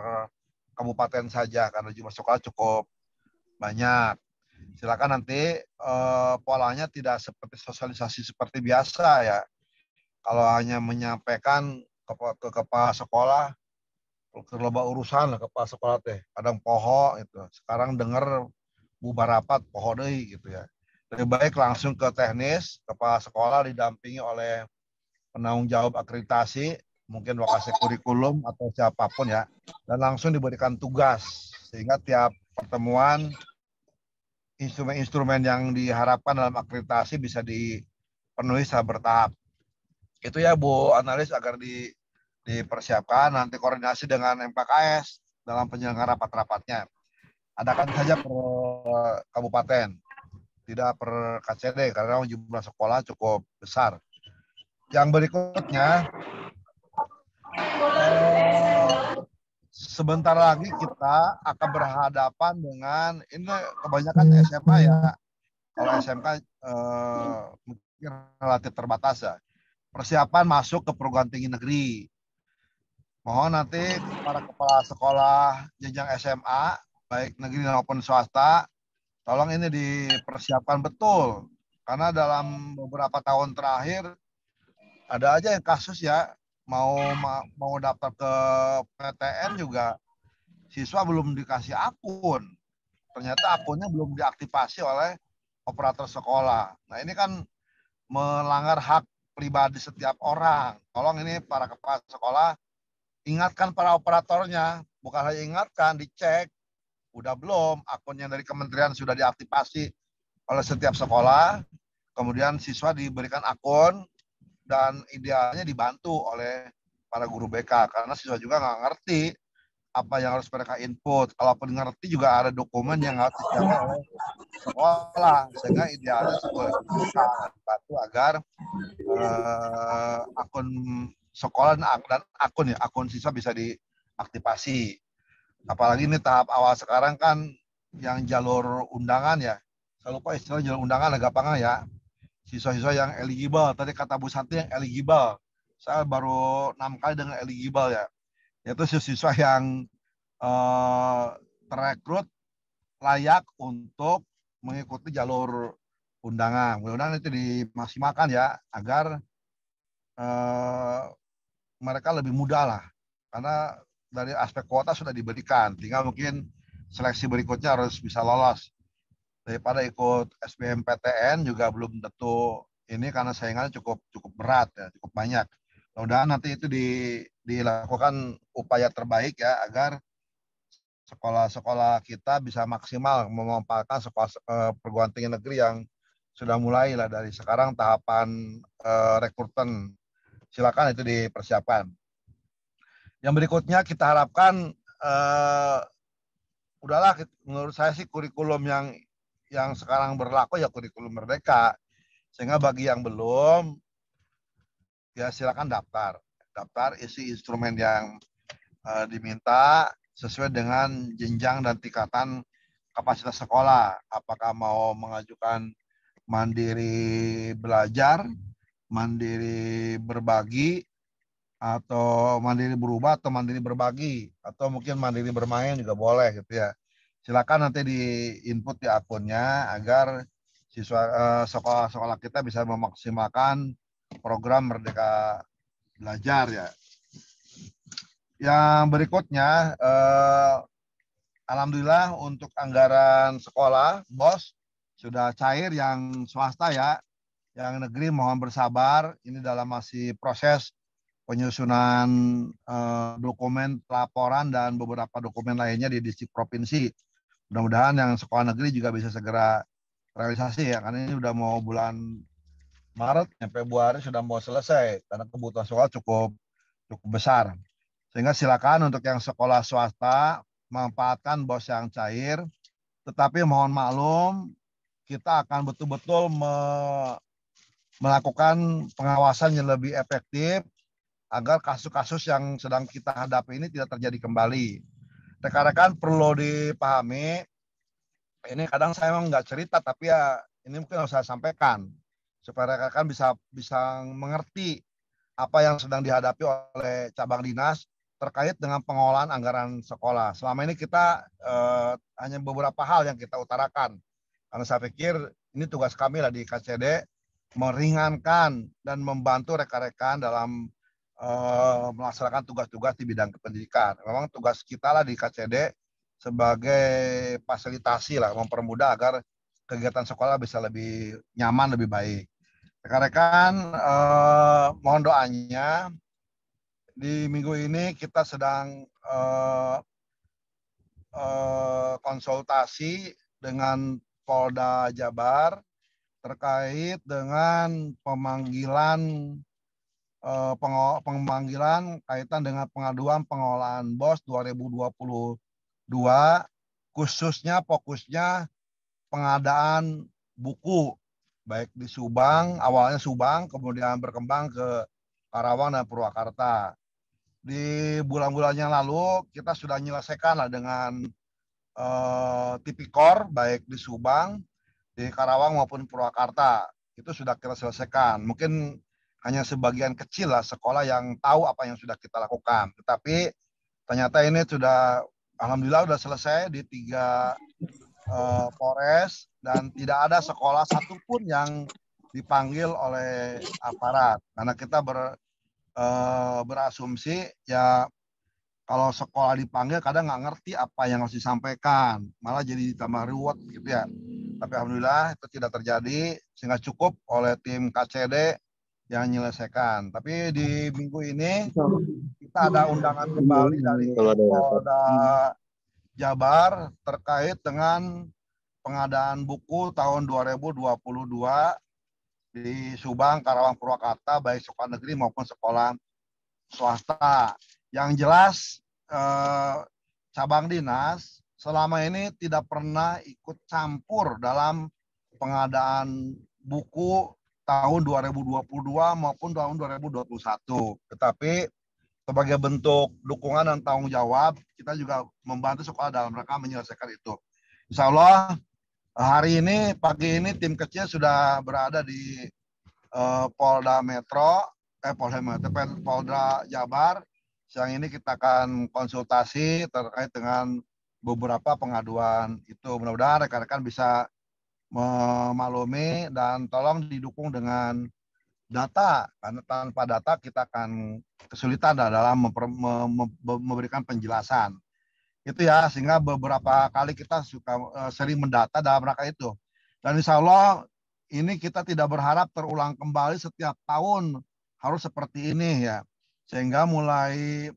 kabupaten saja karena jumlah sekolah cukup banyak. Silakan nanti polanya tidak seperti sosialisasi seperti biasa ya. Kalau hanya menyampaikan ke kepala sekolah, terlebih urusan lah kepala sekolah teh. Kadang poho itu. Sekarang dengar bubar rapat poho deui gitu ya. Lebih baik langsung ke teknis, kepala sekolah didampingi oleh penanggung jawab akreditasi, mungkin lokasi kurikulum atau siapapun ya, dan langsung diberikan tugas sehingga tiap pertemuan instrumen-instrumen yang diharapkan dalam akreditasi bisa dipenuhi secara bertahap. Itu ya Bu analis agar dipersiapkan nanti koordinasi dengan MKKS dalam penyelenggaraan rapat-rapatnya. Adakan saja per kabupaten, tidak per KCD karena jumlah sekolah cukup besar. Yang berikutnya, sebentar lagi kita akan berhadapan dengan ini kebanyakan SMA ya. Kalau SMK mungkin relatif terbatas ya. Persiapan masuk ke perguruan tinggi negeri. Mohon nanti para kepala sekolah jenjang SMA, baik negeri maupun swasta, tolong ini dipersiapkan betul. Karena dalam beberapa tahun terakhir, ada aja yang kasus ya, mau daftar ke PTN juga, siswa belum dikasih akun. Ternyata akunnya belum diaktifasi oleh operator sekolah. Nah ini kan melanggar hak pribadi setiap orang. Tolong ini para kepala sekolah, ingatkan para operatornya, bukan hanya ingatkan, dicek, udah belum akunnya dari kementerian sudah diaktifasi oleh setiap sekolah, kemudian siswa diberikan akun, dan idealnya dibantu oleh para guru BK, karena siswa juga nggak ngerti apa yang harus mereka input. Kalaupun ngerti juga ada dokumen yang harus disiapkan oleh sekolah, sehingga idealnya sekolah BK bantu agar akun sekolah dan akun siswa bisa diaktifasi. Apalagi ini tahap awal sekarang kan yang jalur undangan ya. Saya lupa istilah jalur undangan agak apa ya. Siswa-siswa yang eligible. Tadi kata Bu Santi yang eligible. Saya baru 6 kali dengan eligible ya. Yaitu siswa yang terekrut layak untuk mengikuti jalur undangan. Mudah-mudahan itu dimaksimalkan ya agar mereka lebih mudah lah. Karena dari aspek kuota sudah diberikan, tinggal mungkin seleksi berikutnya harus bisa lolos. Daripada ikut SBMPTN juga belum tentu ini karena saingannya cukup berat ya, cukup banyak. Mudah-mudahan nanti itu dilakukan upaya terbaik ya agar sekolah-sekolah kita bisa maksimal memanfaatkan sekolah perguruan tinggi negeri yang sudah mulai lah dari sekarang tahapan rekrutmen. Silakan itu dipersiapkan. Yang berikutnya kita harapkan udahlah, menurut saya sih kurikulum yang sekarang berlaku ya kurikulum Merdeka. Sehingga bagi yang belum ya silakan daftar isi instrumen yang diminta sesuai dengan jenjang dan tingkatan kapasitas sekolah. Apakah mau mengajukan mandiri belajar, mandiri berbagi, atau mandiri berubah, atau mandiri berbagi, atau mungkin mandiri bermain juga boleh gitu ya. Silakan nanti di input di akunnya agar siswa sekolah-sekolah kita bisa memaksimalkan program Merdeka Belajar ya. Yang berikutnya, alhamdulillah untuk anggaran sekolah, Bos, sudah cair yang swasta ya. Yang negeri mohon bersabar, ini dalam masih proses penyusunan dokumen laporan dan beberapa dokumen lainnya di distrik provinsi. Mudah-mudahan yang sekolah negeri juga bisa segera realisasi ya, karena ini udah mau bulan Maret, Februari sudah mau selesai, karena kebutuhan sekolah cukup besar. Sehingga silakan untuk yang sekolah swasta manfaatkan BOS yang cair, tetapi mohon maklum kita akan betul-betul melakukan pengawasan yang lebih efektif agar kasus-kasus yang sedang kita hadapi ini tidak terjadi kembali. Rekan-rekan perlu dipahami, ini kadang saya memang nggak cerita, tapi ya ini mungkin harus saya sampaikan supaya rekan-rekan bisa mengerti apa yang sedang dihadapi oleh cabang dinas terkait dengan pengelolaan anggaran sekolah. Selama ini kita hanya beberapa hal yang kita utarakan, karena saya pikir ini tugas kami lah di KCD meringankan dan membantu rekan-rekan dalam melaksanakan tugas-tugas di bidang kependidikan. Memang tugas kita lah di KCD sebagai fasilitasi lah, mempermudah agar kegiatan sekolah bisa lebih nyaman, lebih baik. Rekan-rekan, mohon doanya di minggu ini kita sedang konsultasi dengan Polda Jabar terkait dengan pemanggilan pemanggilan kaitan dengan pengaduan pengolahan BOS 2022, khususnya fokusnya pengadaan buku, baik di Subang, awalnya Subang, kemudian berkembang ke Karawang dan Purwakarta. Di bulan-bulan yang lalu kita sudah menyelesaikan lah dengan tipikor, baik di Subang, di Karawang maupun Purwakarta. Itu sudah kita selesaikan. Mungkin hanya sebagian kecil lah sekolah yang tahu apa yang sudah kita lakukan. Tetapi ternyata ini sudah, alhamdulillah sudah selesai di 3 Polres dan tidak ada sekolah satupun yang dipanggil oleh aparat. Karena kita berasumsi ya kalau sekolah dipanggil kadang nggak ngerti apa yang harus disampaikan, malah jadi ditambah reward gitu ya. Tapi alhamdulillah itu tidak terjadi sehingga cukup oleh tim KCD yang menyelesaikan. Tapi di minggu ini kita ada undangan kembali dari Polda Jabar terkait dengan pengadaan buku tahun 2022 di Subang, Karawang, Purwakarta, baik sekolah negeri maupun sekolah swasta. Yang jelas cabang dinas selama ini tidak pernah ikut campur dalam pengadaan buku tahun 2022 maupun tahun 2021. Tetapi sebagai bentuk dukungan dan tanggung jawab, kita juga membantu sekolah dalam rangka menyelesaikan itu. Insya Allah hari ini, pagi ini tim kecil sudah berada di Polda Jabar. Siang ini kita akan konsultasi terkait dengan beberapa pengaduan itu. Mudah-mudahan rekan-rekan bisa memaklumi dan tolong didukung dengan data, karena tanpa data kita akan kesulitan dalam memberikan penjelasan. Itu ya, sehingga beberapa kali kita suka sering mendata dalam rangka itu. Dan insya Allah ini kita tidak berharap terulang kembali setiap tahun harus seperti ini ya. Sehingga mulai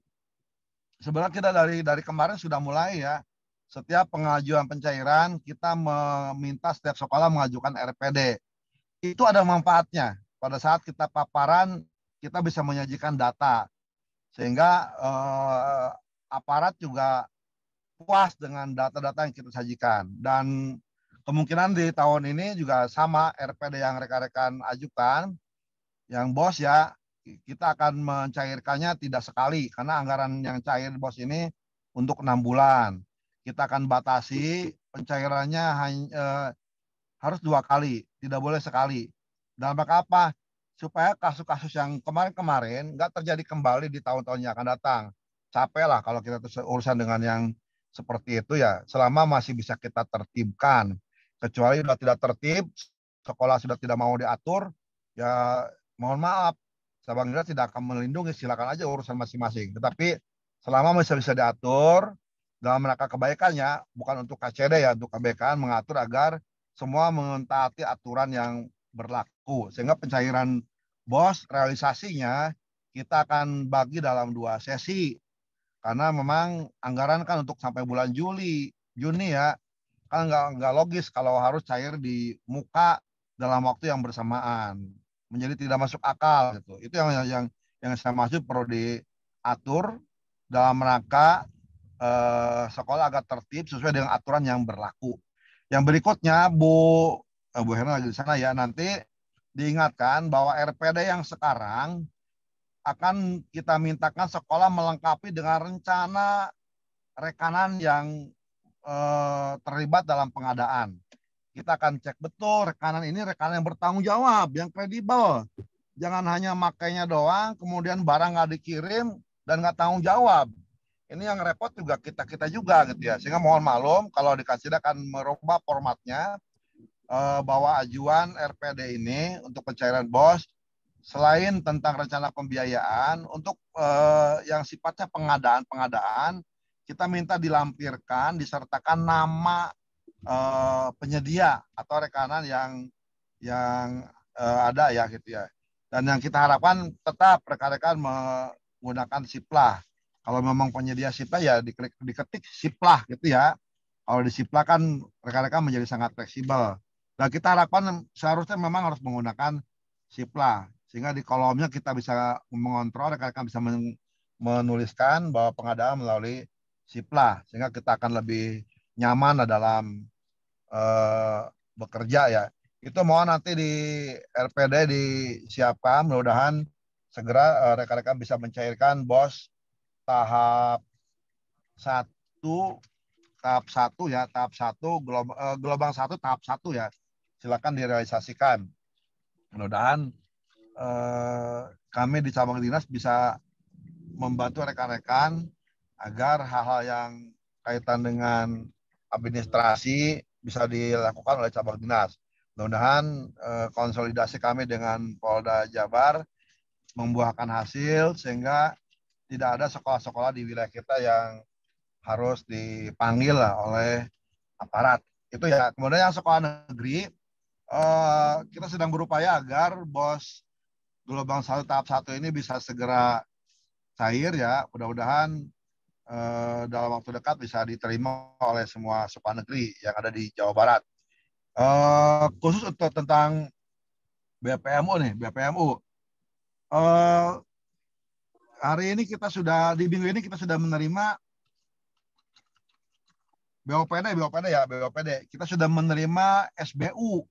sebenarnya kita dari kemarin sudah mulai ya. Setiap pengajuan pencairan kita meminta setiap sekolah mengajukan RPD. Itu ada manfaatnya. Pada saat kita paparan kita bisa menyajikan data. Sehingga aparat juga puas dengan data-data yang kita sajikan. Dan kemungkinan di tahun ini juga sama RPD yang rekan-rekan ajukan, yang BOS ya, kita akan mencairkannya tidak sekali, karena anggaran yang cair BOS ini untuk 6 bulan. Kita akan batasi pencairannya harus 2 kali, tidak boleh sekali. Dalam rangka apa? Supaya kasus-kasus yang kemarin-kemarin nggak terjadi kembali di tahun-tahun yang akan datang. Capek lah kalau kita urusan dengan yang seperti itu ya, selama masih bisa kita tertibkan. Kecuali sudah tidak tertib, sekolah sudah tidak mau diatur, ya mohon maaf, Sabang Dinas tidak akan melindungi, silakan aja urusan masing-masing. Tetapi selama masih bisa diatur, dalam rangka kebaikannya, bukan untuk KCD ya, untuk kebaikan mengatur agar semua mentaati aturan yang berlaku. Sehingga pencairan BOS realisasinya kita akan bagi dalam 2 sesi. Karena memang anggaran kan untuk sampai bulan Juni ya, kan nggak logis kalau harus cair di muka dalam waktu yang bersamaan, menjadi tidak masuk akal gitu. Itu yang saya maksud perlu diatur dalam rangka sekolah agar tertib sesuai dengan aturan yang berlaku. Yang berikutnya Bu Herna lagi di sana ya, nanti diingatkan bahwa RPD yang sekarang akan kita mintakan sekolah melengkapi dengan rencana rekanan yang terlibat dalam pengadaan. Kita akan cek betul rekanan ini rekanan yang bertanggung jawab, yang kredibel. Jangan hanya makainya doang, kemudian barang nggak dikirim dan nggak tanggung jawab. Ini yang repot juga kita juga gitu ya. Sehingga mohon maklum kalau dikasih akan merubah formatnya, bahwa ajuan RPD ini untuk pencairan BOS selain tentang rencana pembiayaan untuk yang sifatnya pengadaan kita minta dilampirkan disertakan nama penyedia atau rekanan yang ada ya gitu ya. Dan yang kita harapkan tetap rekan-rekan menggunakan SIPLAH. Kalau memang penyedia SIPLAH ya diketik SIPLAH gitu ya. Kalau di SIPLAH kan rekan-rekan menjadi sangat fleksibel. Dan kita harapkan seharusnya memang harus menggunakan SIPLAH. sehingga di kolomnya kita bisa mengontrol, rekan-rekan bisa menuliskan bahwa pengadaan melalui Siplah, sehingga kita akan lebih nyaman dalam bekerja ya. Itu mohon nanti di RPD disiapkan, mudah-mudahan segera rekan-rekan bisa mencairkan BOS tahap 1 ya, tahap 1 gelombang 1 tahap 1 ya. Silakan direalisasikan. Mudah-mudahan kami di cabang dinas bisa membantu rekan-rekan agar hal-hal yang kaitan dengan administrasi bisa dilakukan oleh cabang dinas. Mudah-mudahan konsolidasi kami dengan Polda Jabar membuahkan hasil sehingga tidak ada sekolah-sekolah di wilayah kita yang harus dipanggil oleh aparat. Itu ya. Kemudian yang sekolah negeri, kita sedang berupaya agar BOS gelombang 1 tahap 1 ini bisa segera cair ya. Mudah-mudahan dalam waktu dekat bisa diterima oleh semua sekolah negeri yang ada di Jawa Barat. Khusus untuk tentang BPMU nih, BPMU. Hari ini kita sudah, di minggu ini kita sudah menerima BOPD. Kita sudah menerima SBU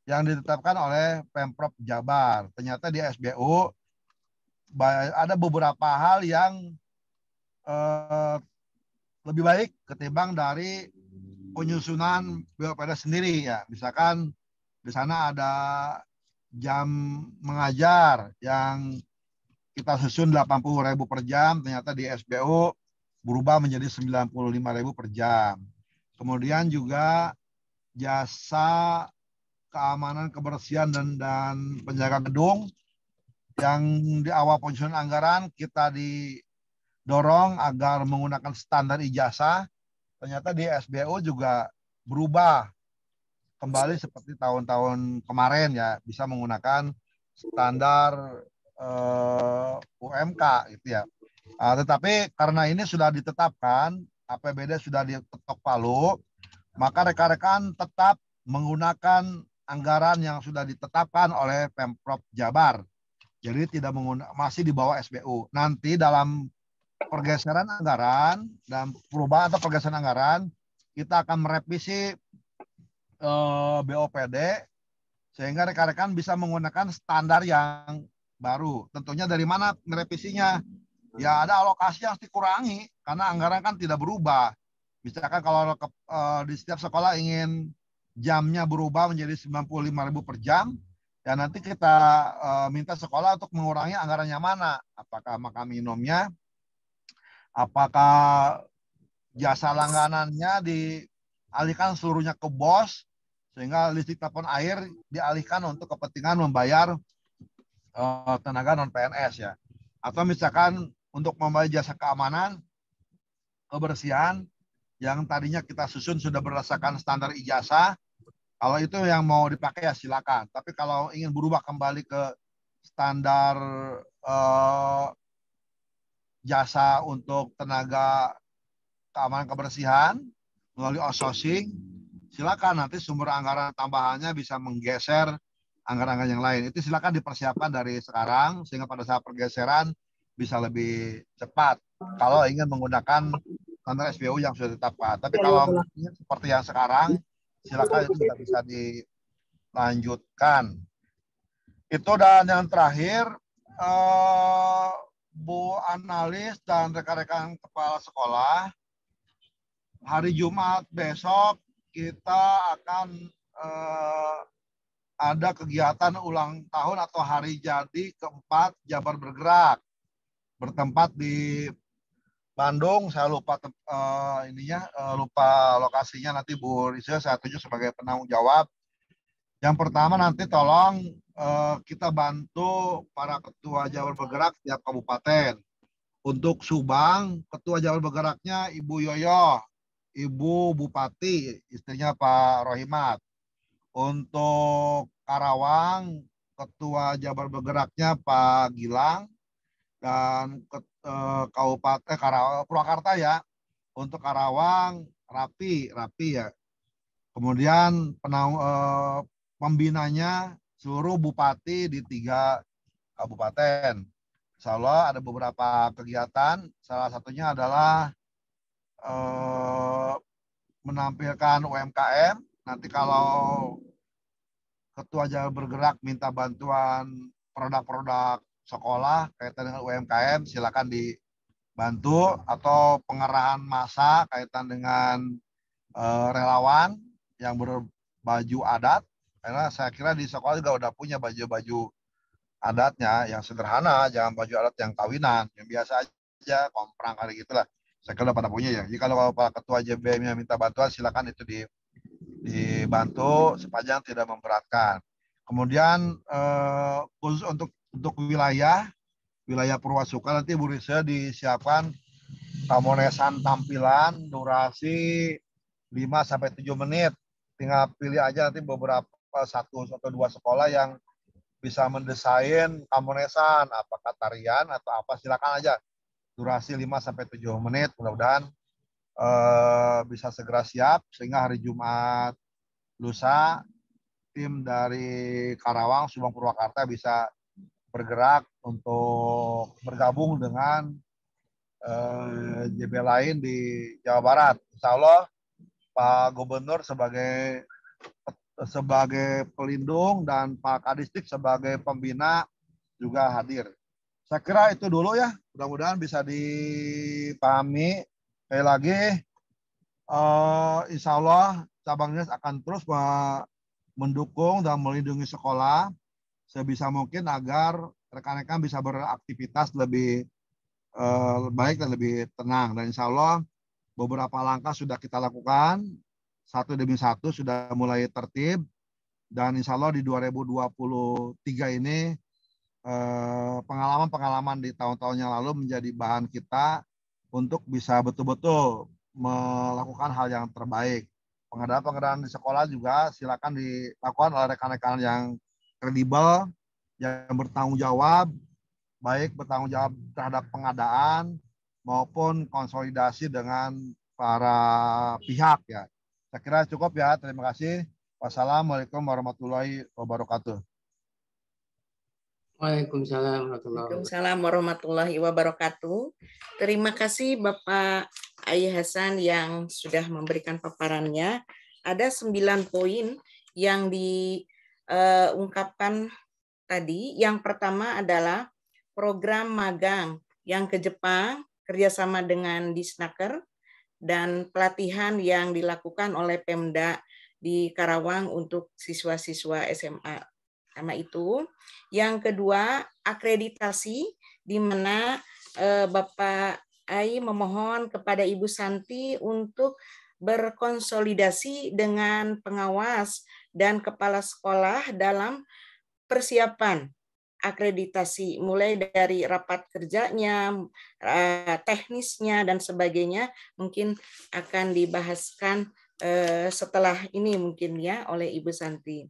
yang ditetapkan oleh Pemprov Jabar. Ternyata di SBU ada beberapa hal yang lebih baik ketimbang dari penyusunan BOPD sendiri ya. Misalkan di sana ada jam mengajar yang kita susun 80.000 per jam, ternyata di SBU berubah menjadi 95.000 per jam. Kemudian juga jasa keamanan, kebersihan dan penjaga gedung yang di awal penyusunan anggaran kita didorong agar menggunakan standar ijazah. Ternyata di SBU juga berubah kembali seperti tahun-tahun kemarin ya, bisa menggunakan standar UMK gitu ya. Tetapi karena ini sudah ditetapkan, APBD sudah diketok palu, maka rekan-rekan tetap menggunakan anggaran yang sudah ditetapkan oleh Pemprov Jabar. Jadi tidak masih di bawah SBU. Nanti dalam pergeseran anggaran dan perubahan atau pergeseran anggaran, kita akan merevisi BOPD sehingga rekan-rekan bisa menggunakan standar yang baru. Tentunya dari mana merevisinya? Ya ada alokasi yang dikurangi karena anggaran kan tidak berubah. Misalkan kalau di setiap sekolah ingin jamnya berubah menjadi 95.000 per jam, ya nanti kita minta sekolah untuk mengurangi anggarannya mana. Apakah makan minumnya, apakah jasa langganannya dialihkan seluruhnya ke BOS, sehingga listrik telepon air dialihkan untuk kepentingan membayar tenaga non-PNS ya. Atau misalkan untuk membayar jasa keamanan, kebersihan, yang tadinya kita susun sudah berdasarkan standar ijazah, kalau itu yang mau dipakai ya silakan. Tapi kalau ingin berubah kembali ke standar jasa untuk tenaga keamanan kebersihan melalui outsourcing, silakan nanti sumber anggaran tambahannya bisa menggeser anggaran-anggaran yang lain. Itu silakan dipersiapkan dari sekarang sehingga pada saat pergeseran bisa lebih cepat kalau ingin menggunakan standar SBU yang sudah ditetapkan. Tapi kalau ingin seperti yang sekarang, silakan itu tidak bisa dilanjutkan. Itu, dan yang terakhir, Bu Analis dan rekan-rekan kepala sekolah, hari Jumat besok kita akan ada kegiatan ulang tahun atau hari jadi keempat Jabar Bergerak, bertempat di Bandung. Saya lupa lupa lokasinya, nanti Bu Risya saya tunjuk sebagai penanggung jawab. Yang pertama nanti tolong kita bantu para ketua Jabar Bergerak setiap kabupaten. Untuk Subang, ketua Jabar Bergeraknya Ibu Yoyo, Ibu Bupati, istrinya Pak Rohimat. Untuk Karawang, ketua Jabar Bergeraknya Pak Gilang. Dan Kabupaten Purwakarta ya, untuk Karawang Rapi ya. Kemudian pembinanya seluruh bupati di 3 kabupaten. Insya Allah ada beberapa kegiatan, salah satunya adalah menampilkan UMKM. Nanti kalau Ketua Jalur Bergerak minta bantuan produk-produk sekolah kaitan dengan UMKM, silakan dibantu, atau pengerahan massa kaitan dengan relawan yang berbaju adat, karena saya kira di sekolah juga udah punya baju-baju adatnya yang sederhana, jangan baju adat yang kawinan, yang biasa aja, komprang kali gitulah. Saya kira udah pada punya ya. Jadi kalau Pak Ketua JBM-nya minta bantuan, silakan itu dibantu sepanjang tidak memberatkan. Kemudian khusus untuk wilayah Purwasuka, nanti Bu Risa disiapkan pamonesan tampilan durasi 5-7 menit. Tinggal pilih aja nanti beberapa 1 atau 2 sekolah yang bisa mendesain pamonesan, apakah tarian atau apa, silakan aja. Durasi 5-7 menit, mudah-mudahan bisa segera siap sehingga hari Jumat lusa tim dari Karawang, Subang, Purwakarta bisa bergerak untuk bergabung dengan JB lain di Jawa Barat. Insya Allah Pak Gubernur sebagai pelindung dan Pak Kadistik sebagai pembina juga hadir. Saya kira itu dulu ya, mudah-mudahan bisa dipahami. Sekali lagi, insya Allah cabang dinas akan terus mendukung dan melindungi sekolah sebisa mungkin agar rekan-rekan bisa beraktivitas lebih baik dan lebih tenang. Dan insya Allah beberapa langkah sudah kita lakukan, satu demi satu sudah mulai tertib, dan insya Allah di 2023 ini pengalaman-pengalaman di tahun-tahun yang lalu menjadi bahan kita untuk bisa betul-betul melakukan hal yang terbaik. Pengadaan di sekolah juga silakan dilakukan oleh rekan-rekan yang kredibel, yang bertanggung jawab, baik bertanggung jawab terhadap pengadaan maupun konsolidasi dengan para pihak ya. Saya kira cukup ya. Terima kasih. Wassalamualaikum warahmatullahi wabarakatuh. Waalaikumsalam warahmatullahi wabarakatuh. Terima kasih Bapak Ai Hasan yang sudah memberikan paparannya. Ada 9 poin yang diungkapkan tadi. Yang pertama adalah program magang yang ke Jepang kerjasama dengan Disnaker dan pelatihan yang dilakukan oleh Pemda di Karawang untuk siswa-siswa SMA. Sama itu. Yang kedua, akreditasi, di mana Bapak Ai memohon kepada Ibu Santi untuk berkonsolidasi dengan pengawas dan kepala sekolah dalam persiapan akreditasi, mulai dari rapat kerjanya, teknisnya, dan sebagainya, mungkin akan dibahaskan setelah ini mungkin ya oleh Ibu Santi.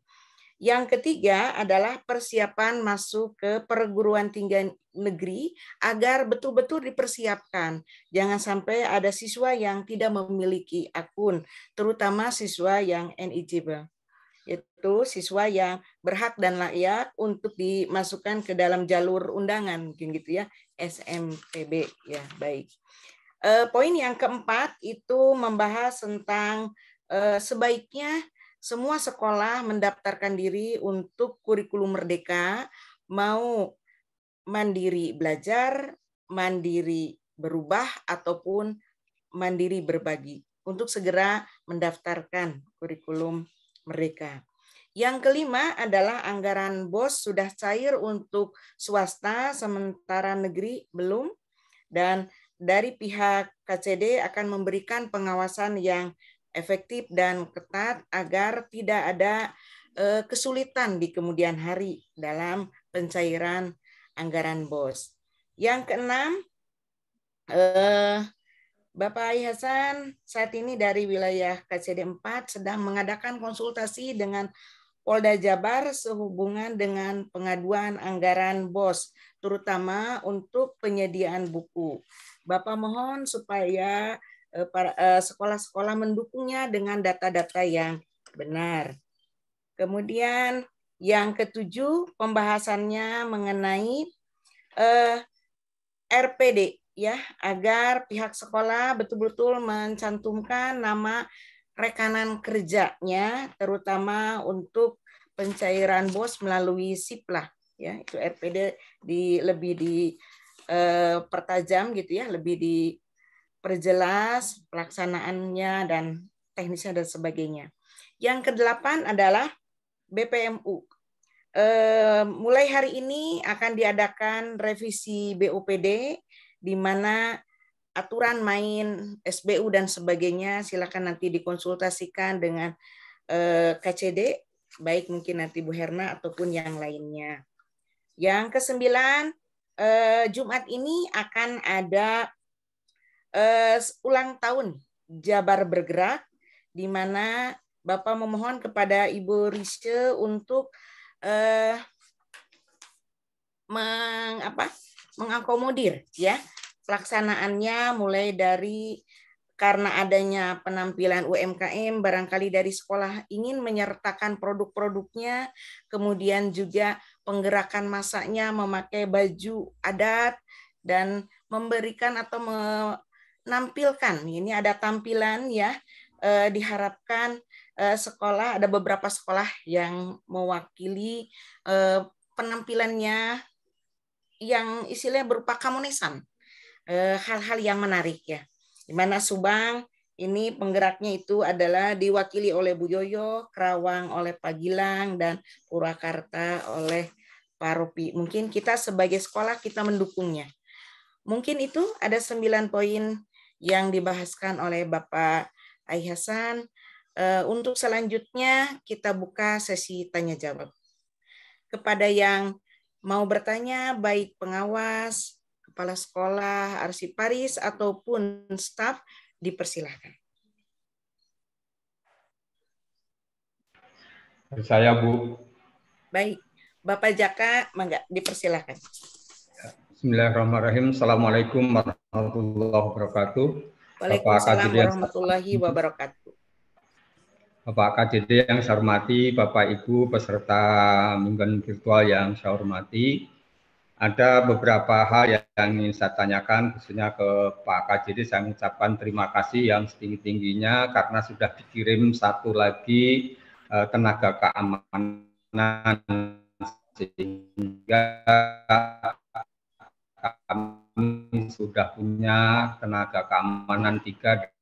Yang ketiga adalah persiapan masuk ke perguruan tinggi negeri agar betul-betul dipersiapkan. Jangan sampai ada siswa yang tidak memiliki akun, terutama siswa yang eligible. Itu siswa yang berhak dan layak untuk dimasukkan ke dalam jalur undangan, mungkin gitu ya, SMPB ya, baik. Poin yang keempat itu membahas tentang sebaiknya semua sekolah mendaftarkan diri untuk kurikulum merdeka, mau mandiri belajar, mandiri berubah, ataupun mandiri berbagi, untuk segera mendaftarkan kurikulum merdeka. Yang kelima adalah anggaran BOS sudah cair untuk swasta, sementara negeri belum, dan dari pihak KCD akan memberikan pengawasan yang efektif dan ketat agar tidak ada kesulitan di kemudian hari dalam pencairan anggaran BOS. Yang keenam, Bapak Ai Hasan saat ini dari wilayah KCD 4 sedang mengadakan konsultasi dengan Polda Jabar sehubungan dengan pengaduan anggaran BOS, terutama untuk penyediaan buku. Bapak mohon supaya sekolah-sekolah mendukungnya dengan data-data yang benar. Kemudian Yang ketujuh, pembahasannya mengenai RPD, ya, agar pihak sekolah betul-betul mencantumkan nama rekanan kerjanya, terutama untuk pencairan BOS melalui SIPLAH, ya, itu RPD lebih dipertajam gitu ya, lebih diperjelas pelaksanaannya dan teknisnya dan sebagainya. Yang kedelapan adalah BPMU. Mulai hari ini akan diadakan revisi BUPD, di mana aturan main SBU dan sebagainya silakan nanti dikonsultasikan dengan KCD, baik mungkin nanti Bu Herna ataupun yang lainnya. Yang kesembilan, Jumat ini akan ada ulang tahun Jabar Bergerak, di mana Bapak memohon kepada Ibu Risce untuk mengakomodir ya pelaksanaannya, mulai dari karena adanya penampilan UMKM, barangkali dari sekolah ingin menyertakan produk-produknya, kemudian juga penggerakan masanya memakai baju adat dan memberikan atau menampilkan, ini ada tampilan ya, diharapkan sekolah, ada beberapa sekolah yang mewakili penampilannya yang istilahnya berupa kamonesan, hal-hal yang menarik ya. Di mana Subang ini penggeraknya itu adalah diwakili oleh Bu Yoyo, Kerawang oleh Pak Gilang, dan Purwakarta oleh Pak Ropi. Mungkin kita sebagai sekolah kita mendukungnya. Mungkin itu ada 9 poin yang dibahaskan oleh Bapak Ai Hasan. Untuk selanjutnya kita buka sesi tanya jawab. Kepada yang mau bertanya, baik pengawas, kepala sekolah, arsiparis, ataupun staf, dipersilahkan. Saya, Bu. Baik, Bapak Jaka, mangga, dipersilahkan. Bismillahirrahmanirrahim. Assalamualaikum warahmatullahi wabarakatuh. Waalaikumsalam warahmatullahi wabarakatuh. Bapak KJD yang saya hormati, Bapak Ibu peserta mingguan virtual yang saya hormati. Ada beberapa hal yang ingin saya tanyakan, khususnya ke Pak KJD. Saya mengucapkan terima kasih yang setinggi-tingginya karena sudah dikirim satu lagi tenaga keamanan, sehingga kami sudah punya tenaga keamanan 3.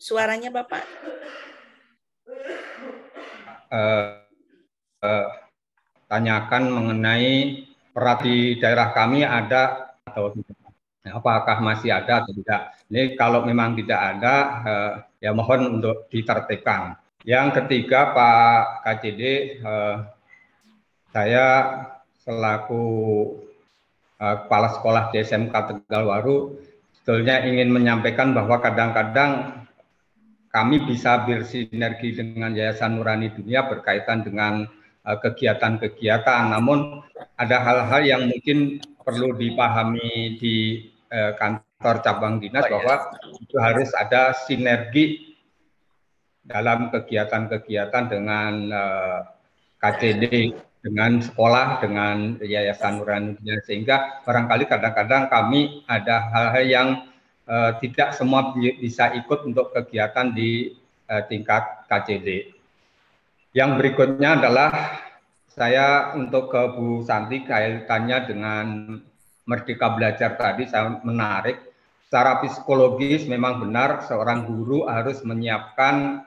Suaranya Bapak? Tanyakan mengenai perat di daerah kami ada atau tidak. Apakah masih ada atau tidak? Ini kalau memang tidak ada, ya mohon untuk ditertibkan. Yang ketiga, Pak KJD, saya selaku kepala sekolah di SMK Tegalwaru sebetulnya ingin menyampaikan bahwa kadang-kadang kami bisa bersinergi dengan Yayasan Nurani Dunia berkaitan dengan kegiatan-kegiatan. Namun ada hal-hal yang mungkin perlu dipahami di kantor cabang dinas bahwa itu harus ada sinergi dalam kegiatan-kegiatan dengan KCD, dengan sekolah, dengan Yayasan Nurani Dunia, sehingga barangkali kadang-kadang kami ada hal-hal yang tidak semua bisa ikut untuk kegiatan di tingkat KCD. Yang berikutnya adalah saya untuk ke Bu Santi kaitannya dengan Merdeka Belajar tadi, saya menarik. Secara psikologis memang benar seorang guru harus menyiapkan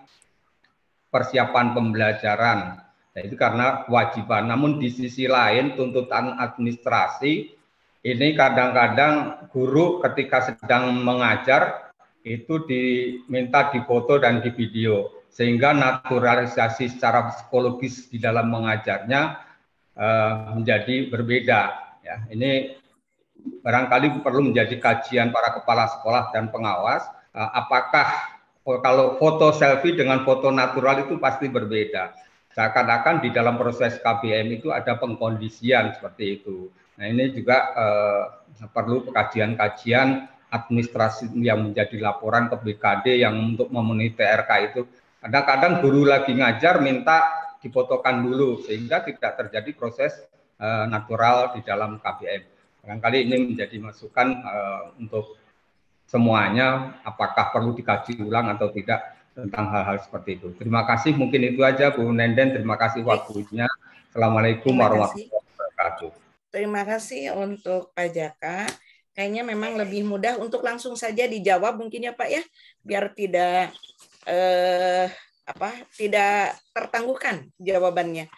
persiapan pembelajaran. Nah, itu karena kewajiban. Namun di sisi lain tuntutan administrasi ini kadang-kadang guru ketika sedang mengajar itu diminta difoto dan di video, sehingga naturalisasi secara psikologis di dalam mengajarnya menjadi berbeda. Ya, ini barangkali perlu menjadi kajian para kepala sekolah dan pengawas. Apakah kalau foto selfie dengan foto natural itu pasti berbeda. Seakan-akan di dalam proses KBM itu ada pengkondisian seperti itu. Nah, ini juga perlu kajian-kajian administrasi yang menjadi laporan ke BKD yang untuk memenuhi TRK itu. Kadang-kadang guru lagi ngajar minta difotokan dulu sehingga tidak terjadi proses natural di dalam KBM. Barangkali ini menjadi masukan untuk semuanya, apakah perlu dikaji ulang atau tidak tentang hal-hal seperti itu. Terima kasih, mungkin itu aja Bu Nenden, terima kasih waktunya. Assalamualaikum warahmatullahi wabarakatuh. Terima kasih untuk Pak Jaka. Kayaknya memang lebih mudah untuk langsung saja dijawab mungkin ya Pak ya, biar tidak tidak tertangguhkan jawabannya.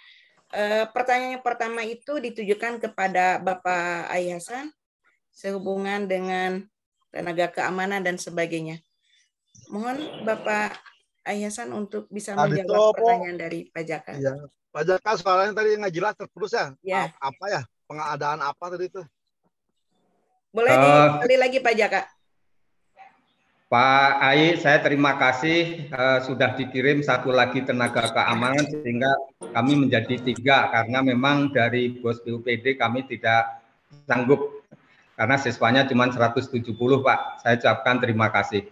Pertanyaan yang pertama itu ditujukan kepada Bapak Ai Hasan sehubungan dengan tenaga keamanan dan sebagainya. Mohon Bapak Ai Hasan untuk bisa menjawab pertanyaan dari Pak Jaka. Iya, Pak Jaka soalnya tadi nggak jelas terputus ya. Ya. Apa ya? Pengadaan apa tadi itu? Boleh sekali lagi Pak Jaka. Pak Ai, saya terima kasih sudah dikirim satu lagi tenaga keamanan sehingga kami menjadi 3 karena memang dari BOS BUPD kami tidak sanggup karena siswanya cuma 170 Pak. Saya ucapkan terima kasih.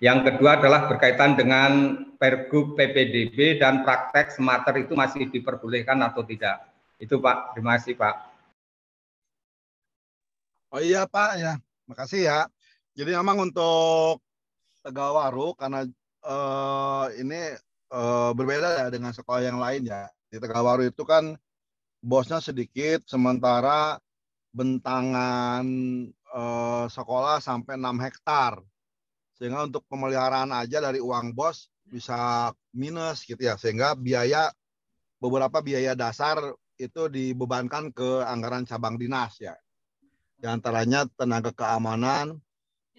Yang kedua adalah berkaitan dengan Pergub PPDB dan praktek smarter itu masih diperbolehkan atau tidak. Itu Pak, terima kasih Pak. Oh iya Pak ya, makasih ya. Jadi memang untuk Tegawaru karena ini berbeda ya dengan sekolah yang lain ya. Di Tegawaru itu kan bosnya sedikit, sementara bentangan sekolah sampai 6 hektar. Sehingga untuk pemeliharaan aja dari uang bos bisa minus gitu ya. Sehingga beberapa biaya dasar itu dibebankan ke anggaran cabang dinas ya. Di antaranya tenaga keamanan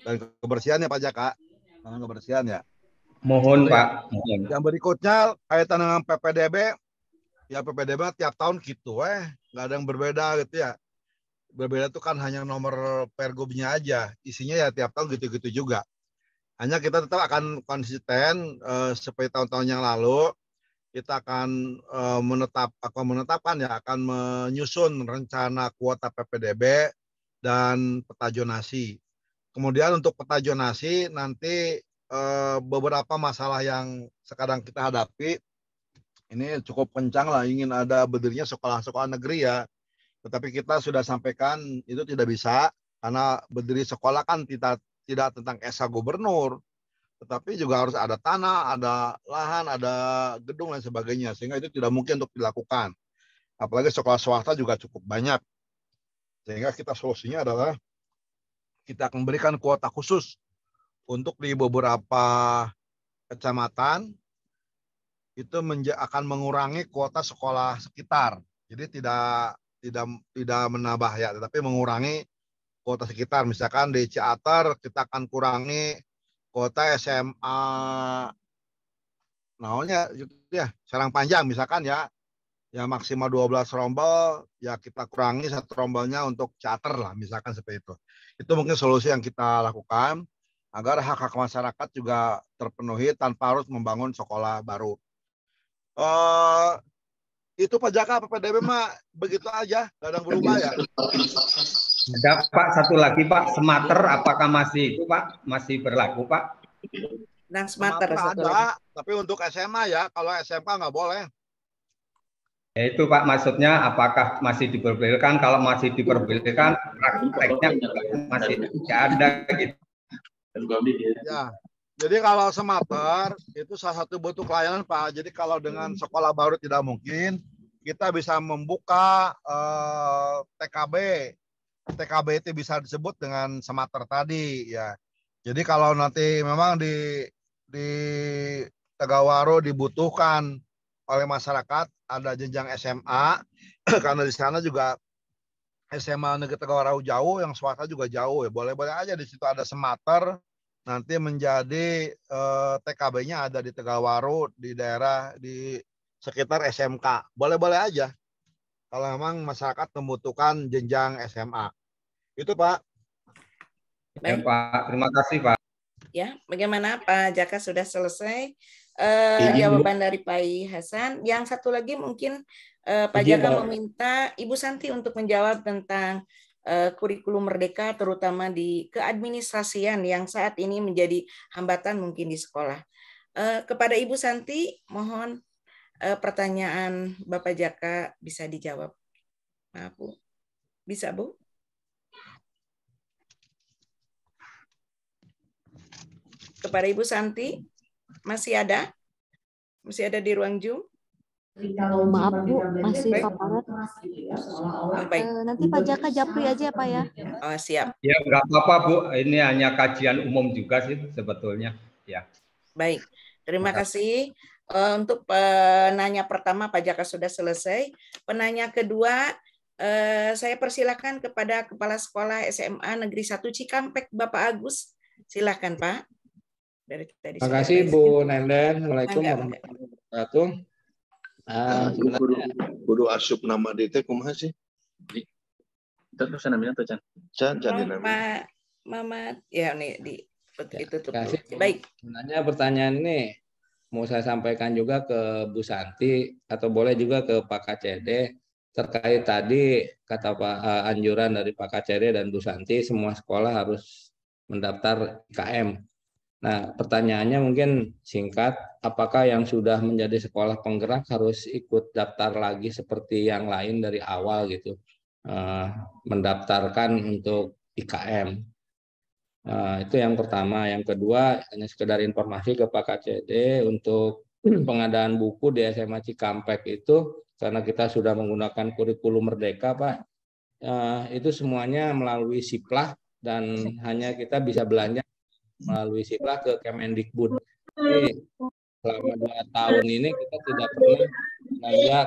dan kebersihan ya Pak Jaka. Tenaga kebersihan ya. Mohon Pak. Mohon. Yang berikutnya kaitan dengan PPDB. Ya PPDB tiap tahun gitu nggak ada yang berbeda gitu ya. Berbeda itu kan hanya nomor pergubnya aja. Isinya ya tiap tahun gitu-gitu juga. Hanya kita tetap akan konsisten seperti tahun-tahun yang lalu. Kita akan menetapkan ya, akan menyusun rencana kuota PPDB dan peta zonasi. Kemudian untuk peta zonasi nanti beberapa masalah yang sekarang kita hadapi ini cukup kencang lah, ingin ada berdirinya sekolah-sekolah negeri ya. Tetapi kita sudah sampaikan itu tidak bisa karena berdiri sekolah kan tidak tentang SK gubernur, tetapi juga harus ada tanah, ada lahan, ada gedung dan sebagainya, sehingga itu tidak mungkin untuk dilakukan. Apalagi sekolah swasta juga cukup banyak. Sehingga kita solusinya adalah kita akan berikan kuota khusus untuk di beberapa kecamatan itu akan mengurangi kuota sekolah sekitar. Jadi tidak menambah ya, tetapi mengurangi kuota sekitar. Misalkan di Ciater kita akan kurangi kuota SMA Serang Panjang misalkan ya maksimal 12 rombel, ya kita kurangi 1 rombelnya untuk Ciater lah, misalkan seperti itu. Itu mungkin solusi yang kita lakukan agar hak-hak masyarakat juga terpenuhi tanpa harus membangun sekolah baru. Itu Pak Jaka, PPDB mah begitu aja, nggak ada yang berubah ya. Ada Pak, satu lagi Pak, smarter apakah masih itu Pak, masih berlaku Pak? Dan smarter ada, tapi untuk SMA ya, kalau SMA nggak boleh. Ya itu Pak, maksudnya apakah masih diperbolehkan? Kalau masih diperbolehkan, prakteknya masih tidak ada gitu. Ya, jadi kalau smarter itu salah satu bentuk layanan Pak. Jadi kalau dengan sekolah baru tidak mungkin, kita bisa membuka TKB. TKB itu bisa disebut dengan smarter tadi ya. Jadi kalau nanti memang di Tegawaru dibutuhkan oleh masyarakat ada jenjang SMA karena di sana juga SMA Negeri Tegawaru jauh, yang swasta juga jauh ya. Boleh-boleh aja di situ ada smarter, nanti menjadi TKB-nya ada di Tegawaru, di daerah di sekitar SMK. Boleh-boleh aja kalau memang masyarakat membutuhkan jenjang SMA. Itu Pak. Ya Pak, terima kasih Pak. Ya, bagaimana Pak Jaka sudah selesai jawaban dari Pak Ai Hasan. Yang satu lagi mungkin Pak Jaka meminta Ibu Santi untuk menjawab tentang kurikulum merdeka, terutama di keadministrasian yang saat ini menjadi hambatan mungkin di sekolah. Kepada Ibu Santi, mohon pertanyaan Bapak Jaka bisa dijawab. Maaf, Bu. Bisa, Bu? Kepada Ibu Santi, masih ada? Masih ada di ruang Zoom? Maaf Bu, masih paparat. Baik. Nanti Pak Jaka japri aja ya Pak ya. Oh, siap. Ya nggak apa-apa Bu, ini hanya kajian umum juga sih sebetulnya. Ya. Baik, terima kasih. Untuk penanya pertama Pak Jaka sudah selesai. Penanya kedua, saya persilakan kepada Kepala Sekolah SMA Negeri 1 Cikampek, Bapak Agus. Silakan Pak. Dari tadi. Terima kasih Bu Nenden. Assalamualaikum warahmatullahi wabarakatuh. Kudu asup nama DT kumaha sih? Terus namanya tuh Can jadi nama. Pak Mamat, ya nih di itu tuh. Baik. Sebenarnya pertanyaan ini mau saya sampaikan juga ke Bu Santi atau boleh juga ke Pak KCD terkait tadi kata Pak anjuran dari Pak KCD dan Bu Santi semua sekolah harus mendaftar IKM. Nah, pertanyaannya mungkin singkat, apakah yang sudah menjadi sekolah penggerak harus ikut daftar lagi seperti yang lain dari awal gitu, mendaftarkan untuk IKM? Itu yang pertama. Yang kedua, hanya sekedar informasi ke Pak KCD untuk pengadaan buku di SMA Cikampek itu, karena kita sudah menggunakan kurikulum merdeka, Pak, itu semuanya melalui Siplah dan hanya kita bisa belanja melalui Siplah ke Kemendikbud. Jadi selama 2 tahun ini kita tidak pernah belanja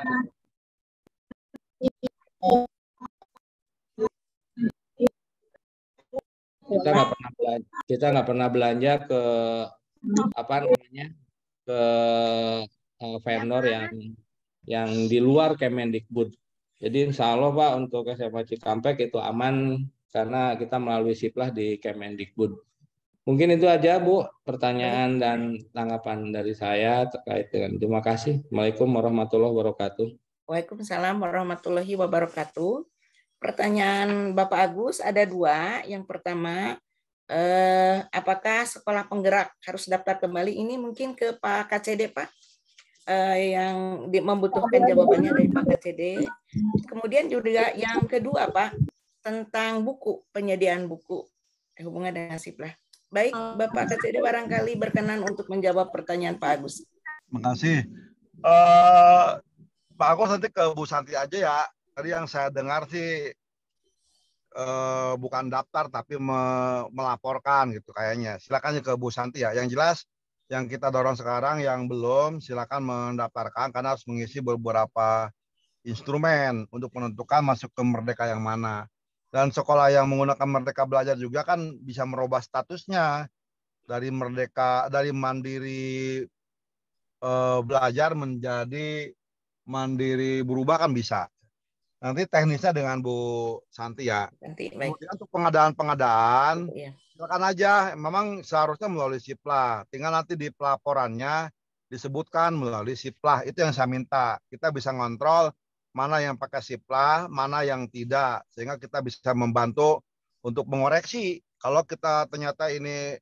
kita nggak pernah belanja ke apa namanya ke vendor yang di luar Kemendikbud. Jadi insya Allah Pak untuk SMA Cikampek itu aman karena kita melalui Siplah di Kemendikbud. Mungkin itu aja Bu pertanyaan dan tanggapan dari saya terkait dengan. Terima kasih. Assalamualaikum warahmatullahi wabarakatuh. Waalaikumsalam warahmatullahi wabarakatuh. Pertanyaan Bapak Agus ada 2. Yang pertama, apakah sekolah penggerak harus daftar kembali? Ini mungkin ke Pak KCD Pak, yang membutuhkan jawabannya dari Pak KCD. Kemudian juga yang kedua Pak, tentang buku, penyediaan buku hubungan dengan Siplah. Baik, Bapak KCD barangkali berkenan untuk menjawab pertanyaan Pak Agus. Terima kasih. Pak Agus nanti ke Bu Santi aja ya. Tadi yang saya dengar sih bukan daftar tapi melaporkan gitu kayaknya. Silakan ke Bu Santi ya. Yang jelas yang kita dorong sekarang yang belum silakan mendaftarkan karena harus mengisi beberapa instrumen untuk menentukan masuk ke Merdeka yang mana. Dan sekolah yang menggunakan Merdeka Belajar juga kan bisa merubah statusnya dari Merdeka, dari mandiri belajar menjadi mandiri berubah kan bisa. Nanti teknisnya dengan Bu Santi ya. Kemudian untuk pengadaan, silakan aja. Memang seharusnya melalui Siplah. Tinggal nanti di pelaporannya disebutkan melalui Siplah. Itu yang saya minta. Kita bisa ngontrol mana yang pakai Siplah, mana yang tidak, sehingga kita bisa membantu untuk mengoreksi. Kalau kita ternyata ini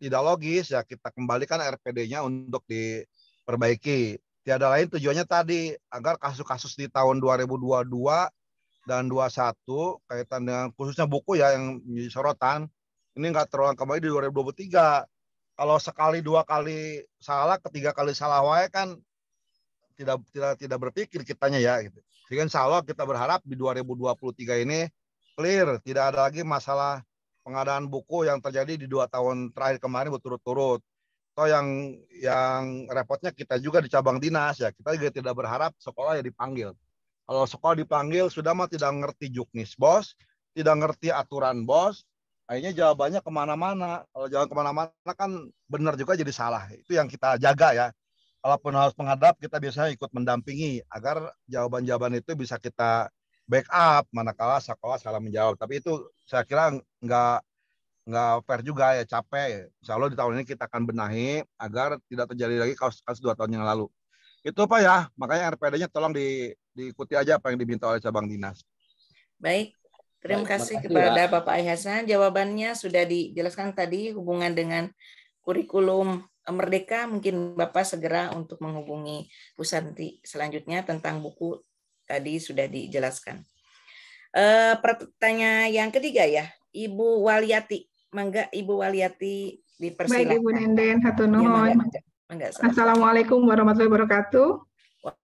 tidak logis, ya kita kembalikan RPD-nya untuk diperbaiki. Tiada lain tujuannya tadi, agar kasus-kasus di tahun 2022 dan 2021, kaitan dengan khususnya buku ya yang menjadi sorotan, ini nggak terulang kembali di 2023. Kalau sekali, 2 kali salah, ketiga kali salah wae kan tidak berpikir kitanya ya gitu. Sehingga insya Allah kita berharap di 2023 ini clear, tidak ada lagi masalah pengadaan buku yang terjadi di 2 tahun terakhir kemarin berturut-turut. Atau yang repotnya kita juga di cabang dinas ya, kita juga tidak berharap sekolah ya dipanggil. Kalau sekolah dipanggil sudah mah tidak ngerti juknis bos, tidak ngerti aturan bos, akhirnya jawabannya kemana-mana. Kalau jalan kemana-mana kan benar juga jadi salah. Itu yang kita jaga ya. Kalaupun harus menghadap, kita biasanya ikut mendampingi agar jawaban-jawaban itu bisa kita backup manakala sekolah salah menjawab. Tapi itu saya kira nggak fair juga ya, capek. Insya Allah di tahun ini kita akan benahi agar tidak terjadi lagi kasus 2 tahun yang lalu. Itu Pak ya, makanya RPD-nya tolong diikuti aja apa yang diminta oleh cabang dinas. Baik, terima Baik, kasih makasih, kepada Pak. Bapak Hasan. Jawabannya sudah dijelaskan tadi hubungan dengan kurikulum Merdeka. Mungkin Bapak segera untuk menghubungi Bu Santi selanjutnya tentang buku tadi sudah dijelaskan. Pertanyaan yang ketiga ya, Ibu Waliati. Mangga Ibu Waliati dipersilakan. Baik Ibu Nenden, hatur Ya, nuhun. mangga. Assalamualaikum warahmatullahi wabarakatuh.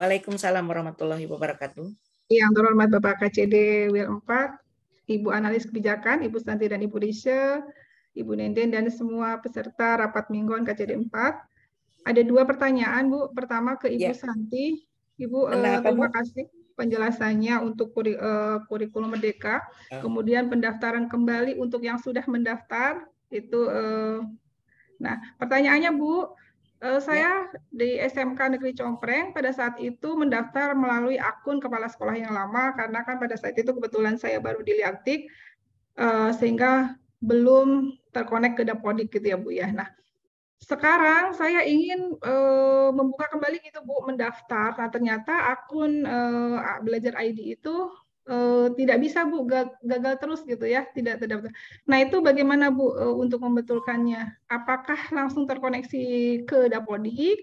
Waalaikumsalam warahmatullahi wabarakatuh. Yang terhormat Bapak KCD WIL 4, Ibu Analis Kebijakan, Ibu Santi dan Ibu Risha, Ibu Nenden dan semua peserta rapat mingguan KCD 4. Ada 2 pertanyaan Bu. Pertama ke Ibu Santi. Ibu terima kasih penjelasannya untuk kurikulum Merdeka. Kemudian pendaftaran kembali untuk yang sudah mendaftar itu. Nah pertanyaannya Bu. Saya di SMK Negeri Compreng pada saat itu mendaftar melalui akun kepala sekolah yang lama karena kan pada saat itu kebetulan saya baru dilantik sehingga belum terkonek ke Dapodik gitu ya Bu ya. Nah sekarang saya ingin membuka kembali gitu Bu, mendaftar. Nah ternyata akun Belajar ID itu tidak bisa Bu, gagal terus gitu ya, tidak terdaftar. Nah itu bagaimana Bu untuk membetulkannya? Apakah langsung terkoneksi ke Dapodik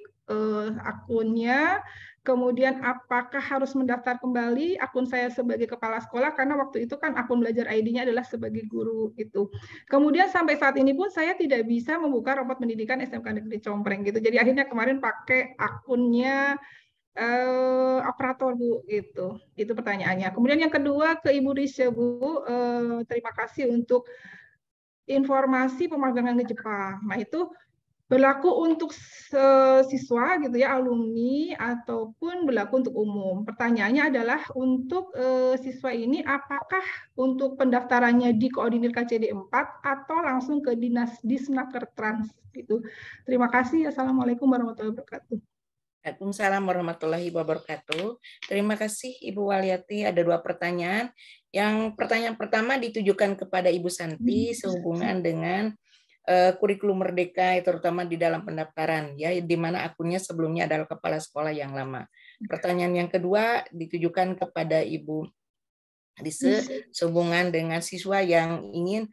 akunnya? Kemudian apakah harus mendaftar kembali akun saya sebagai kepala sekolah? Karena waktu itu kan akun Belajar ID-nya adalah sebagai guru itu. Kemudian sampai saat ini pun saya tidak bisa membuka rapot pendidikan SMK Negeri Compreng gitu. Jadi akhirnya kemarin pakai akunnya operator Bu gitu. Itu pertanyaannya. Kemudian yang kedua ke Ibu Risha Bu, terima kasih untuk informasi pemagangan ke Jepang. Nah itu berlaku untuk siswa gitu ya, alumni ataupun berlaku untuk umum. Pertanyaannya adalah untuk siswa ini apakah untuk pendaftarannya dikoordinir KCD 4 atau langsung ke Dinas Disnaker Trans gitu. Terima kasih. Assalamualaikum warahmatullahi wabarakatuh. Waalaikumsalam warahmatullahi wabarakatuh. Terima kasih Ibu Waliati. Ada 2 pertanyaan. Yang pertanyaan pertama ditujukan kepada Ibu Santi sehubungan dengan kurikulum Merdeka, terutama di dalam pendaftaran, ya, di mana akunnya sebelumnya adalah kepala sekolah yang lama. Pertanyaan yang kedua ditujukan kepada Ibu Risha sehubungan dengan siswa yang ingin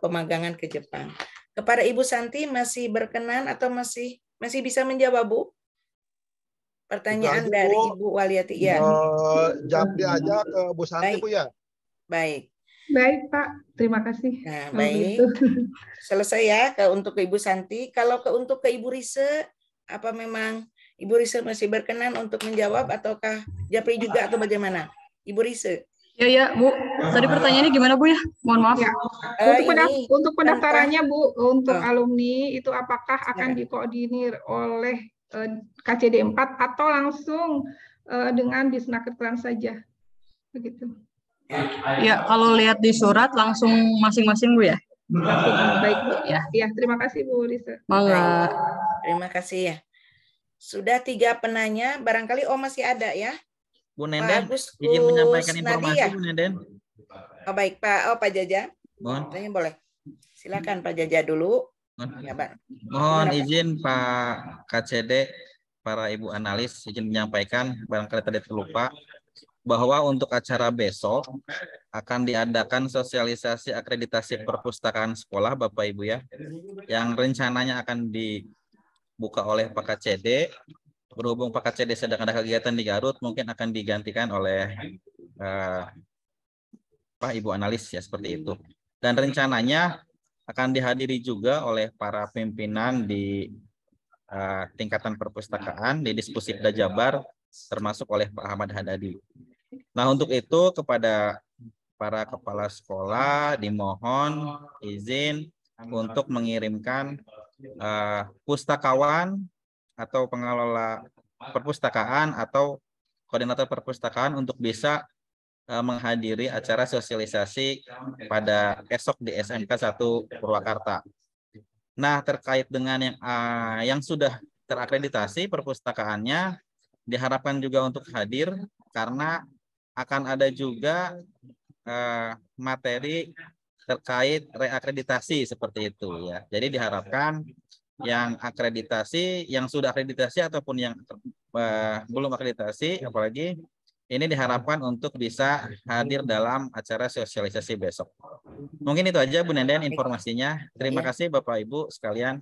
pemagangan ke Jepang. Kepada Ibu Santi masih berkenan atau masih bisa menjawab Bu? Pertanyaan dari Ibu Waliati ya. Jawab dia aja ke Bu Santi Bu ya. Baik. Baik Pak, terima kasih. Nah, baik. Selesai ya untuk ke Ibu Santi. Kalau untuk ke Ibu Risha, apa memang Ibu Risha masih berkenan untuk menjawab ataukah Japri juga atau bagaimana? Ibu Risha. Ya Bu. Tadi pertanyaannya gimana Bu ya? Mohon maaf. Ya. Untuk pendaftarannya Bu, untuk alumni itu apakah akan dikoordinir oleh KCD 4 atau langsung dengan Disnaker Trans saja? Begitu. Ya, kalau lihat di surat langsung masing-masing Bu ya. Baik Bu. Ya, terima kasih Bu Risha. Mangga. Terima kasih ya. Sudah 3 penanya, barangkali masih ada ya. Bu Nenden, izin menyampaikan informasi ya? Bu Nenden. Oh baik Pak, Pak Jaja. Mohon. Tanya boleh. Silakan Pak Jaja dulu. Ya, Pak. Mohon izin Pak KCD, para Ibu analis, izin menyampaikan barangkali tadi terlupa bahwa untuk acara besok akan diadakan sosialisasi akreditasi perpustakaan sekolah Bapak Ibu ya, yang rencananya akan dibuka oleh Pak KCD. Berhubung Pak KCD sedang ada kegiatan di Garut, mungkin akan digantikan oleh Pak Ibu analis ya, seperti itu. Dan rencananya akan dihadiri juga oleh para pimpinan di tingkatan perpustakaan di Diskusikda Jabar, termasuk oleh Pak Ahmad Hadadi. Nah untuk itu kepada para kepala sekolah dimohon izin untuk mengirimkan pustakawan atau pengelola perpustakaan atau koordinator perpustakaan untuk bisa menghadiri acara sosialisasi pada esok di SMK 1 Purwakarta. Nah terkait dengan yang sudah terakreditasi perpustakaannya diharapkan juga untuk hadir karena akan ada juga materi terkait reakreditasi seperti itu ya. Jadi diharapkan yang akreditasi, yang sudah akreditasi ataupun yang belum akreditasi, apalagi ini diharapkan untuk bisa hadir dalam acara sosialisasi besok. Mungkin itu aja Bu Nenden informasinya. Terima kasih Bapak Ibu sekalian.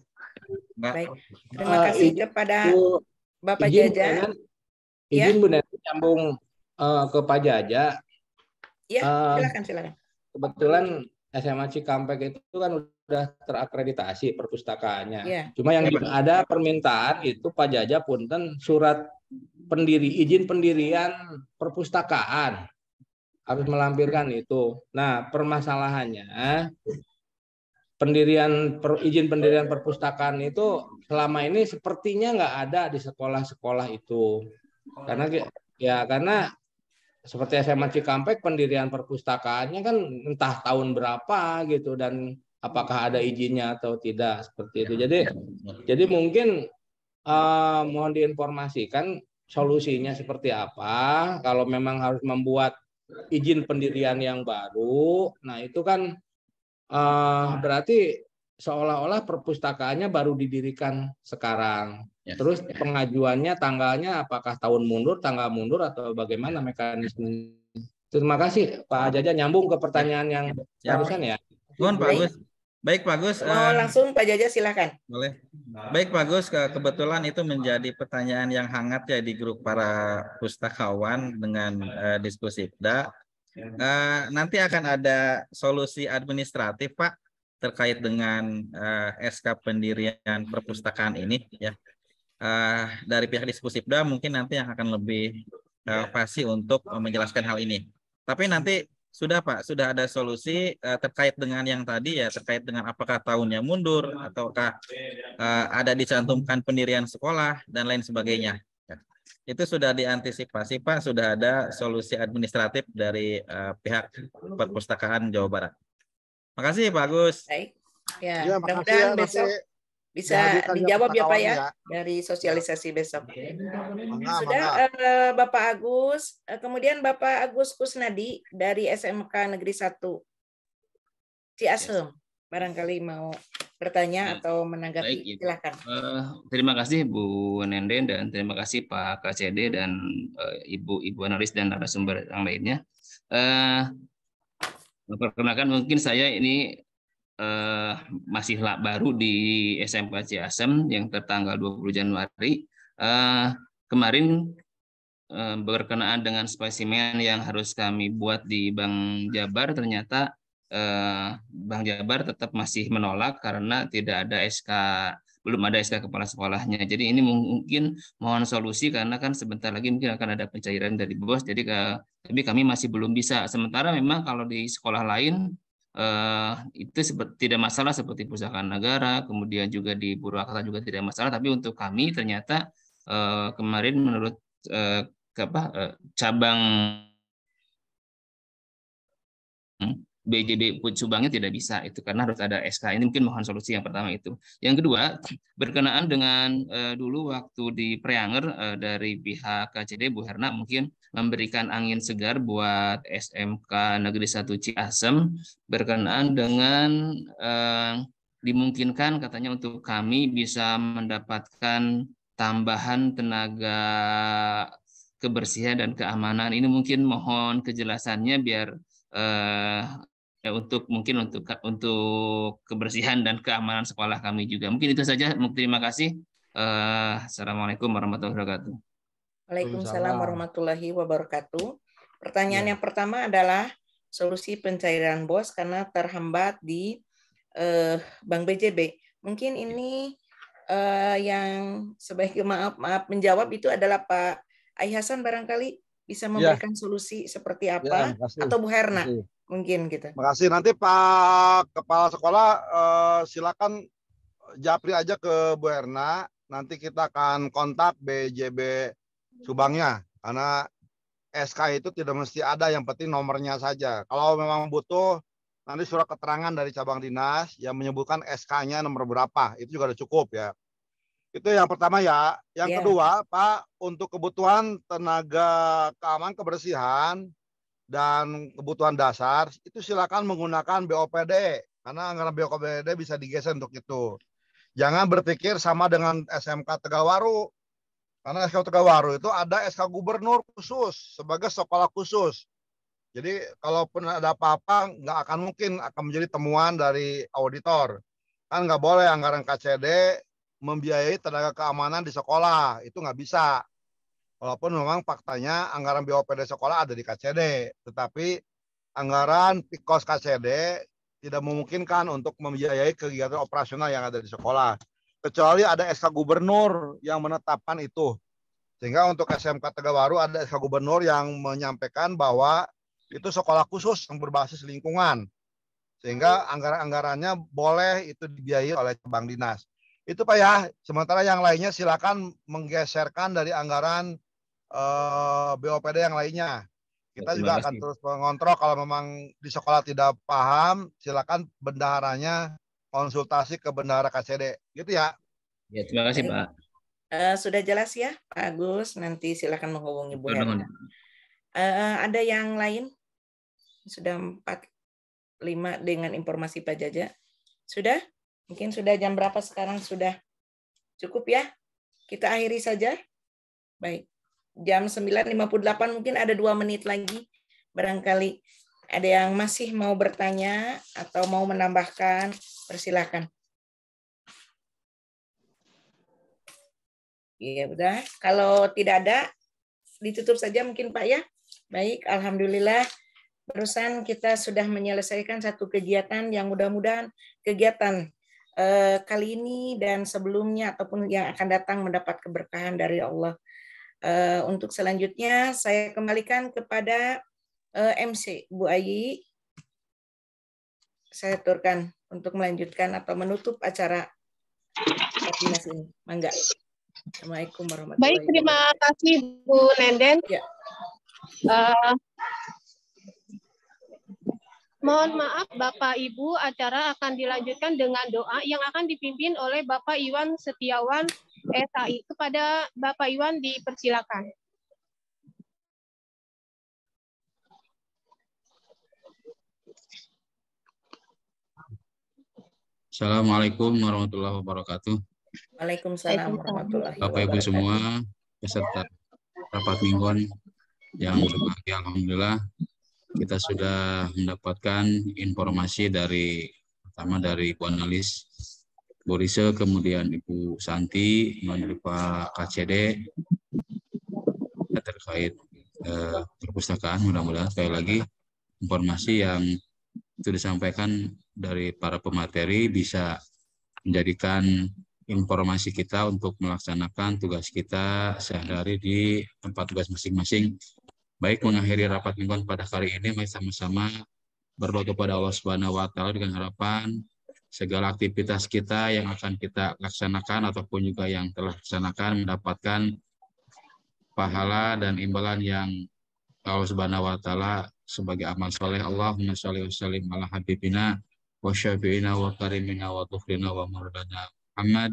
Baik, terima kasih kepada Bapak izin, Jaja. Izin Bu Nenden nyambung ke Pak Jaja. Ya, silakan. Kebetulan SMA Cikampek itu kan udah terakreditasi perpustakaannya. Yeah. Cuma yang ada permintaan itu Pak Jaja punten surat izin pendirian perpustakaan harus melampirkan itu. Nah, permasalahannya izin pendirian perpustakaan itu selama ini sepertinya nggak ada di sekolah-sekolah itu. Karena seperti SMA Cikampek pendirian perpustakaannya kan entah tahun berapa gitu dan apakah ada izinnya atau tidak seperti itu. Jadi mungkin mohon diinformasikan solusinya seperti apa kalau memang harus membuat izin pendirian yang baru. Nah itu kan berarti seolah-olah perpustakaannya baru didirikan sekarang. Terus pengajuannya tanggalnya apakah tahun mundur, tanggal mundur atau bagaimana mekanisme? Terima kasih Pak Jaja, nyambung ke pertanyaan yang barusan ya. Mohon Pak Agus. Baik Pak Agus. Mau langsung Pak Jaja silakan. Boleh. Baik Pak Agus, kebetulan itu menjadi pertanyaan yang hangat ya di grup para pustakawan dengan diskusi IPDA. Nanti akan ada solusi administratif Pak terkait dengan SK pendirian perpustakaan ini ya. Dari pihak diskusi IPDA mungkin nanti yang akan lebih pasti untuk menjelaskan hal ini. Tapi nanti sudah Pak, sudah ada solusi terkait dengan yang tadi ya, terkait dengan apakah tahunnya mundur ataukah ada dicantumkan pendirian sekolah dan lain sebagainya. Itu sudah diantisipasi Pak, sudah ada solusi administratif dari pihak perpustakaan Jawa Barat. Makasih Pak Agus. Baik. Ya, mudah-mudahan besok bisa dijawab ya Pak ya dari sosialisasi besok. Sudah Bapak Agus, kemudian Bapak Agus Kusnadi dari SMK Negeri 1 Ciasem, barangkali mau bertanya atau menanggapi. Silakan. Terima kasih Bu Nenden dan terima kasih Pak KCD dan Ibu analis dan narasumber yang lainnya. Perkenalkan mungkin saya ini masih baru di SMK Ciasem yang tertanggal 20 Januari. Kemarin berkenaan dengan spesimen yang harus kami buat di Bank Jabar, ternyata Bank Jabar tetap masih menolak karena belum ada SK kepala sekolahnya. Jadi ini mungkin mohon solusi karena kan sebentar lagi mungkin akan ada pencairan dari BOS. Jadi tapi kami masih belum bisa. Sementara memang kalau di sekolah lain itu tidak masalah seperti Pustakaan Negara, kemudian juga di Purwakarta juga tidak masalah, tapi untuk kami ternyata kemarin menurut cabang BJB Subangnya tidak bisa itu karena harus ada SK. Ini mungkin mohon solusi yang pertama itu. Yang kedua, berkenaan dengan dulu waktu di Preanger dari pihak KCD Bu Herna mungkin memberikan angin segar buat SMK Negeri 1 Ciasem berkenaan dengan dimungkinkan katanya untuk kami bisa mendapatkan tambahan tenaga kebersihan dan keamanan. Ini mungkin mohon kejelasannya biar untuk kebersihan dan keamanan sekolah kami juga. Mungkin itu saja. Terima kasih. Assalamualaikum warahmatullahi wabarakatuh. Waalaikumsalam warahmatullahi wabarakatuh. Pertanyaan yang pertama adalah solusi pencairan BOS karena terhambat di Bank BJB. Mungkin ini yang sebaiknya maaf menjawab itu adalah Pak Ai Hasan barangkali bisa memberikan solusi seperti apa atau Bu Herna mungkin gitu. Terima kasih. Nanti Pak Kepala Sekolah silakan japri aja ke Bu Herna. Nanti kita akan kontak BJB Subangnya karena SK itu tidak mesti ada, yang penting nomornya saja. Kalau memang butuh nanti surat keterangan dari cabang dinas yang menyebutkan SK-nya nomor berapa, itu juga udah cukup ya. Itu yang pertama ya. Yang kedua, Pak, untuk kebutuhan tenaga keamanan kebersihan dan kebutuhan dasar, itu silakan menggunakan BOPD. Karena anggaran BOPD bisa digeser untuk itu. Jangan berpikir sama dengan SMK Tegawaru. Karena SK Tegawaru itu ada SK Gubernur khusus sebagai sekolah khusus. Jadi kalaupun ada apa-apa nggak akan mungkin akan menjadi temuan dari auditor. Kan nggak boleh anggaran KCD membiayai tenaga keamanan di sekolah, itu nggak bisa. Walaupun memang faktanya anggaran BOPD sekolah ada di KCD, tetapi anggaran PIKOS KCD tidak memungkinkan untuk membiayai kegiatan operasional yang ada di sekolah. Kecuali ada SK Gubernur yang menetapkan itu. Sehingga untuk SMK Tegawaru ada SK Gubernur yang menyampaikan bahwa itu sekolah khusus yang berbasis lingkungan. Sehingga anggaran-anggarannya boleh itu dibiayai oleh cabang dinas. Itu Pak ya. Sementara yang lainnya silakan menggeserkan dari anggaran BOPD yang lainnya. Kita juga akan terus mengontrol kalau memang di sekolah tidak paham, silakan bendaharanya konsultasi ke bendahara KCD, gitu ya. Ya, terima kasih Pak. Sudah jelas ya Pak Agus, nanti silakan menghubungi Bu Herna. Ada yang lain? Sudah 4-5 dengan informasi Pak Jaja. Sudah? Mungkin sudah jam berapa sekarang? Sudah cukup ya? Kita akhiri saja. Baik. Jam 9.58 mungkin ada 2 menit lagi. Barangkali ada yang masih mau bertanya atau mau menambahkan, persilakan. Iya, udah. Kalau tidak ada, ditutup saja mungkin Pak ya. Baik, alhamdulillah. Barusan kita sudah menyelesaikan satu kegiatan yang mudah-mudahan kegiatan kali ini dan sebelumnya ataupun yang akan datang mendapat keberkahan dari Allah. Untuk selanjutnya saya kembalikan kepada MC Bu Ayi. Saya aturkan untuk melanjutkan atau menutup acara dinas ini. Mangga. Assalamualaikum warahmatullahi wabarakatuh. Baik, terima kasih Bu Nenden. Ya. Mohon maaf Bapak Ibu, acara akan dilanjutkan dengan doa yang akan dipimpin oleh Bapak Iwan Setiawan SAI. Kepada Bapak Iwan dipersilakan. Assalamualaikum warahmatullahi wabarakatuh. Waalaikumsalam warahmatullahi Bapak Ibu semua, peserta rapat mingguan yang berbahagia, alhamdulillah kita sudah mendapatkan informasi pertama dari Ibu Analis, Bu Rise, kemudian Ibu Santi, melalui Pak KCD terkait perpustakaan. Mudah-mudahan sekali lagi informasi yang itu disampaikan dari para pemateri bisa menjadikan informasi kita untuk melaksanakan tugas kita sehari-hari di tempat tugas masing-masing. Baik, mengakhiri rapat mingguan pada kali ini, mari sama-sama berdoa kepada Allah Subhanahu wa Ta'ala dengan harapan segala aktivitas kita yang akan kita laksanakan ataupun juga yang telah laksanakan mendapatkan pahala dan imbalan yang Allah Subhanahu wa Ta'ala sebagai amal soleh. Allahumma sholli wa sallim ala habibina wa syafi'ina wa karimina wa tufrina wa mardana Muhammad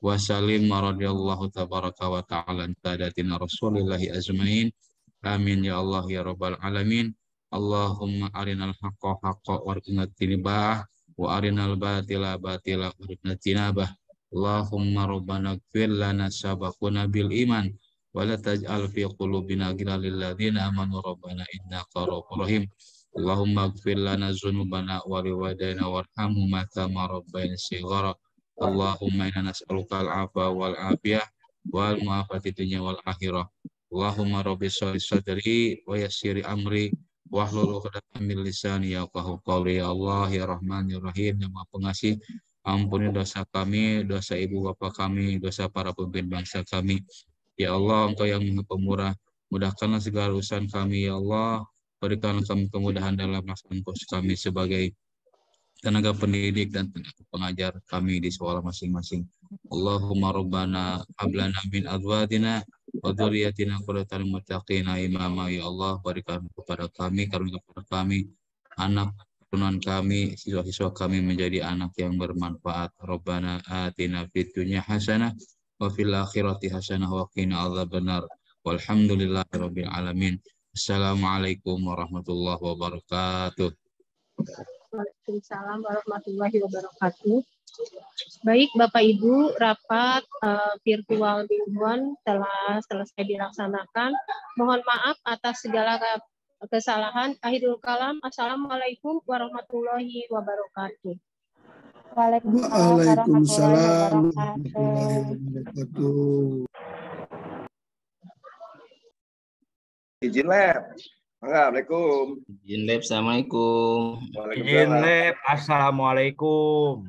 wa salim radhiyallahu tabaraka wa ta'ala sadatina rasulillahi ajmain. Amin ya Allah ya rabbal alamin. Allahumma arinal haqqa haqqa warina tinibah wa arinal batila batila warina tinabah. Allahumma rabbana gfir lana sabaquna bil iman wa la taj'al fi qulubina ghillan lil ladzina amanu rabbana innaka ra'ufur rahim. Allahumma gfir lana dzunubana wa liwalidayna warhamhuma kama rabbayana shighara. Allahumma inna nas'aluka al-'afwa wal 'afiyah wal mu'afati dunya wal akhirah. Allahumma rabbi sholli sadri wa yassiri amri wahlul 'uqdatam min lisani yafqahu qawli. Ya Allah ya Rahman ya Rahim, yang Maha Pengasih, ampuni dosa kami, dosa ibu bapak kami, dosa para pemimpin bangsa kami. Ya Allah, Engkau yang Maha Pemurah, mudahkanlah segala urusan kami. Ya Allah, berikanlah kami kemudahan dalam melaksanakan tugas kami sebagai tenaga pendidik dan tenaga pengajar kami di sekolah masing-masing. Allahumma rabbana hablana min azwajina wa dzurriyyatina qurrata a'yun wattaqina imama. Ya Allah, berikan kepada kami, karuniakan kepada kami anak keturunan kami, siswa-siswa kami menjadi anak yang bermanfaat. Rabbana atina fid dunya hasanah wa fil akhirati hasanah wa qina adzabannar. Walhamdulillahirabbil alamin. Assalamualaikum warahmatullahi wabarakatuh. Waalaikumsalam warahmatullahi wabarakatuh. Baik, Bapak Ibu, rapat virtual mingguan telah selesai dilaksanakan. Mohon maaf atas segala kesalahan. Akhirul kalam. Assalamualaikum warahmatullahi wabarakatuh. Waalaikumsalam warahmatullahi wabarakatuh. Izin lab. Assalamualaikum. Izin lab. Assalamualaikum. Izin lab. Assalamualaikum.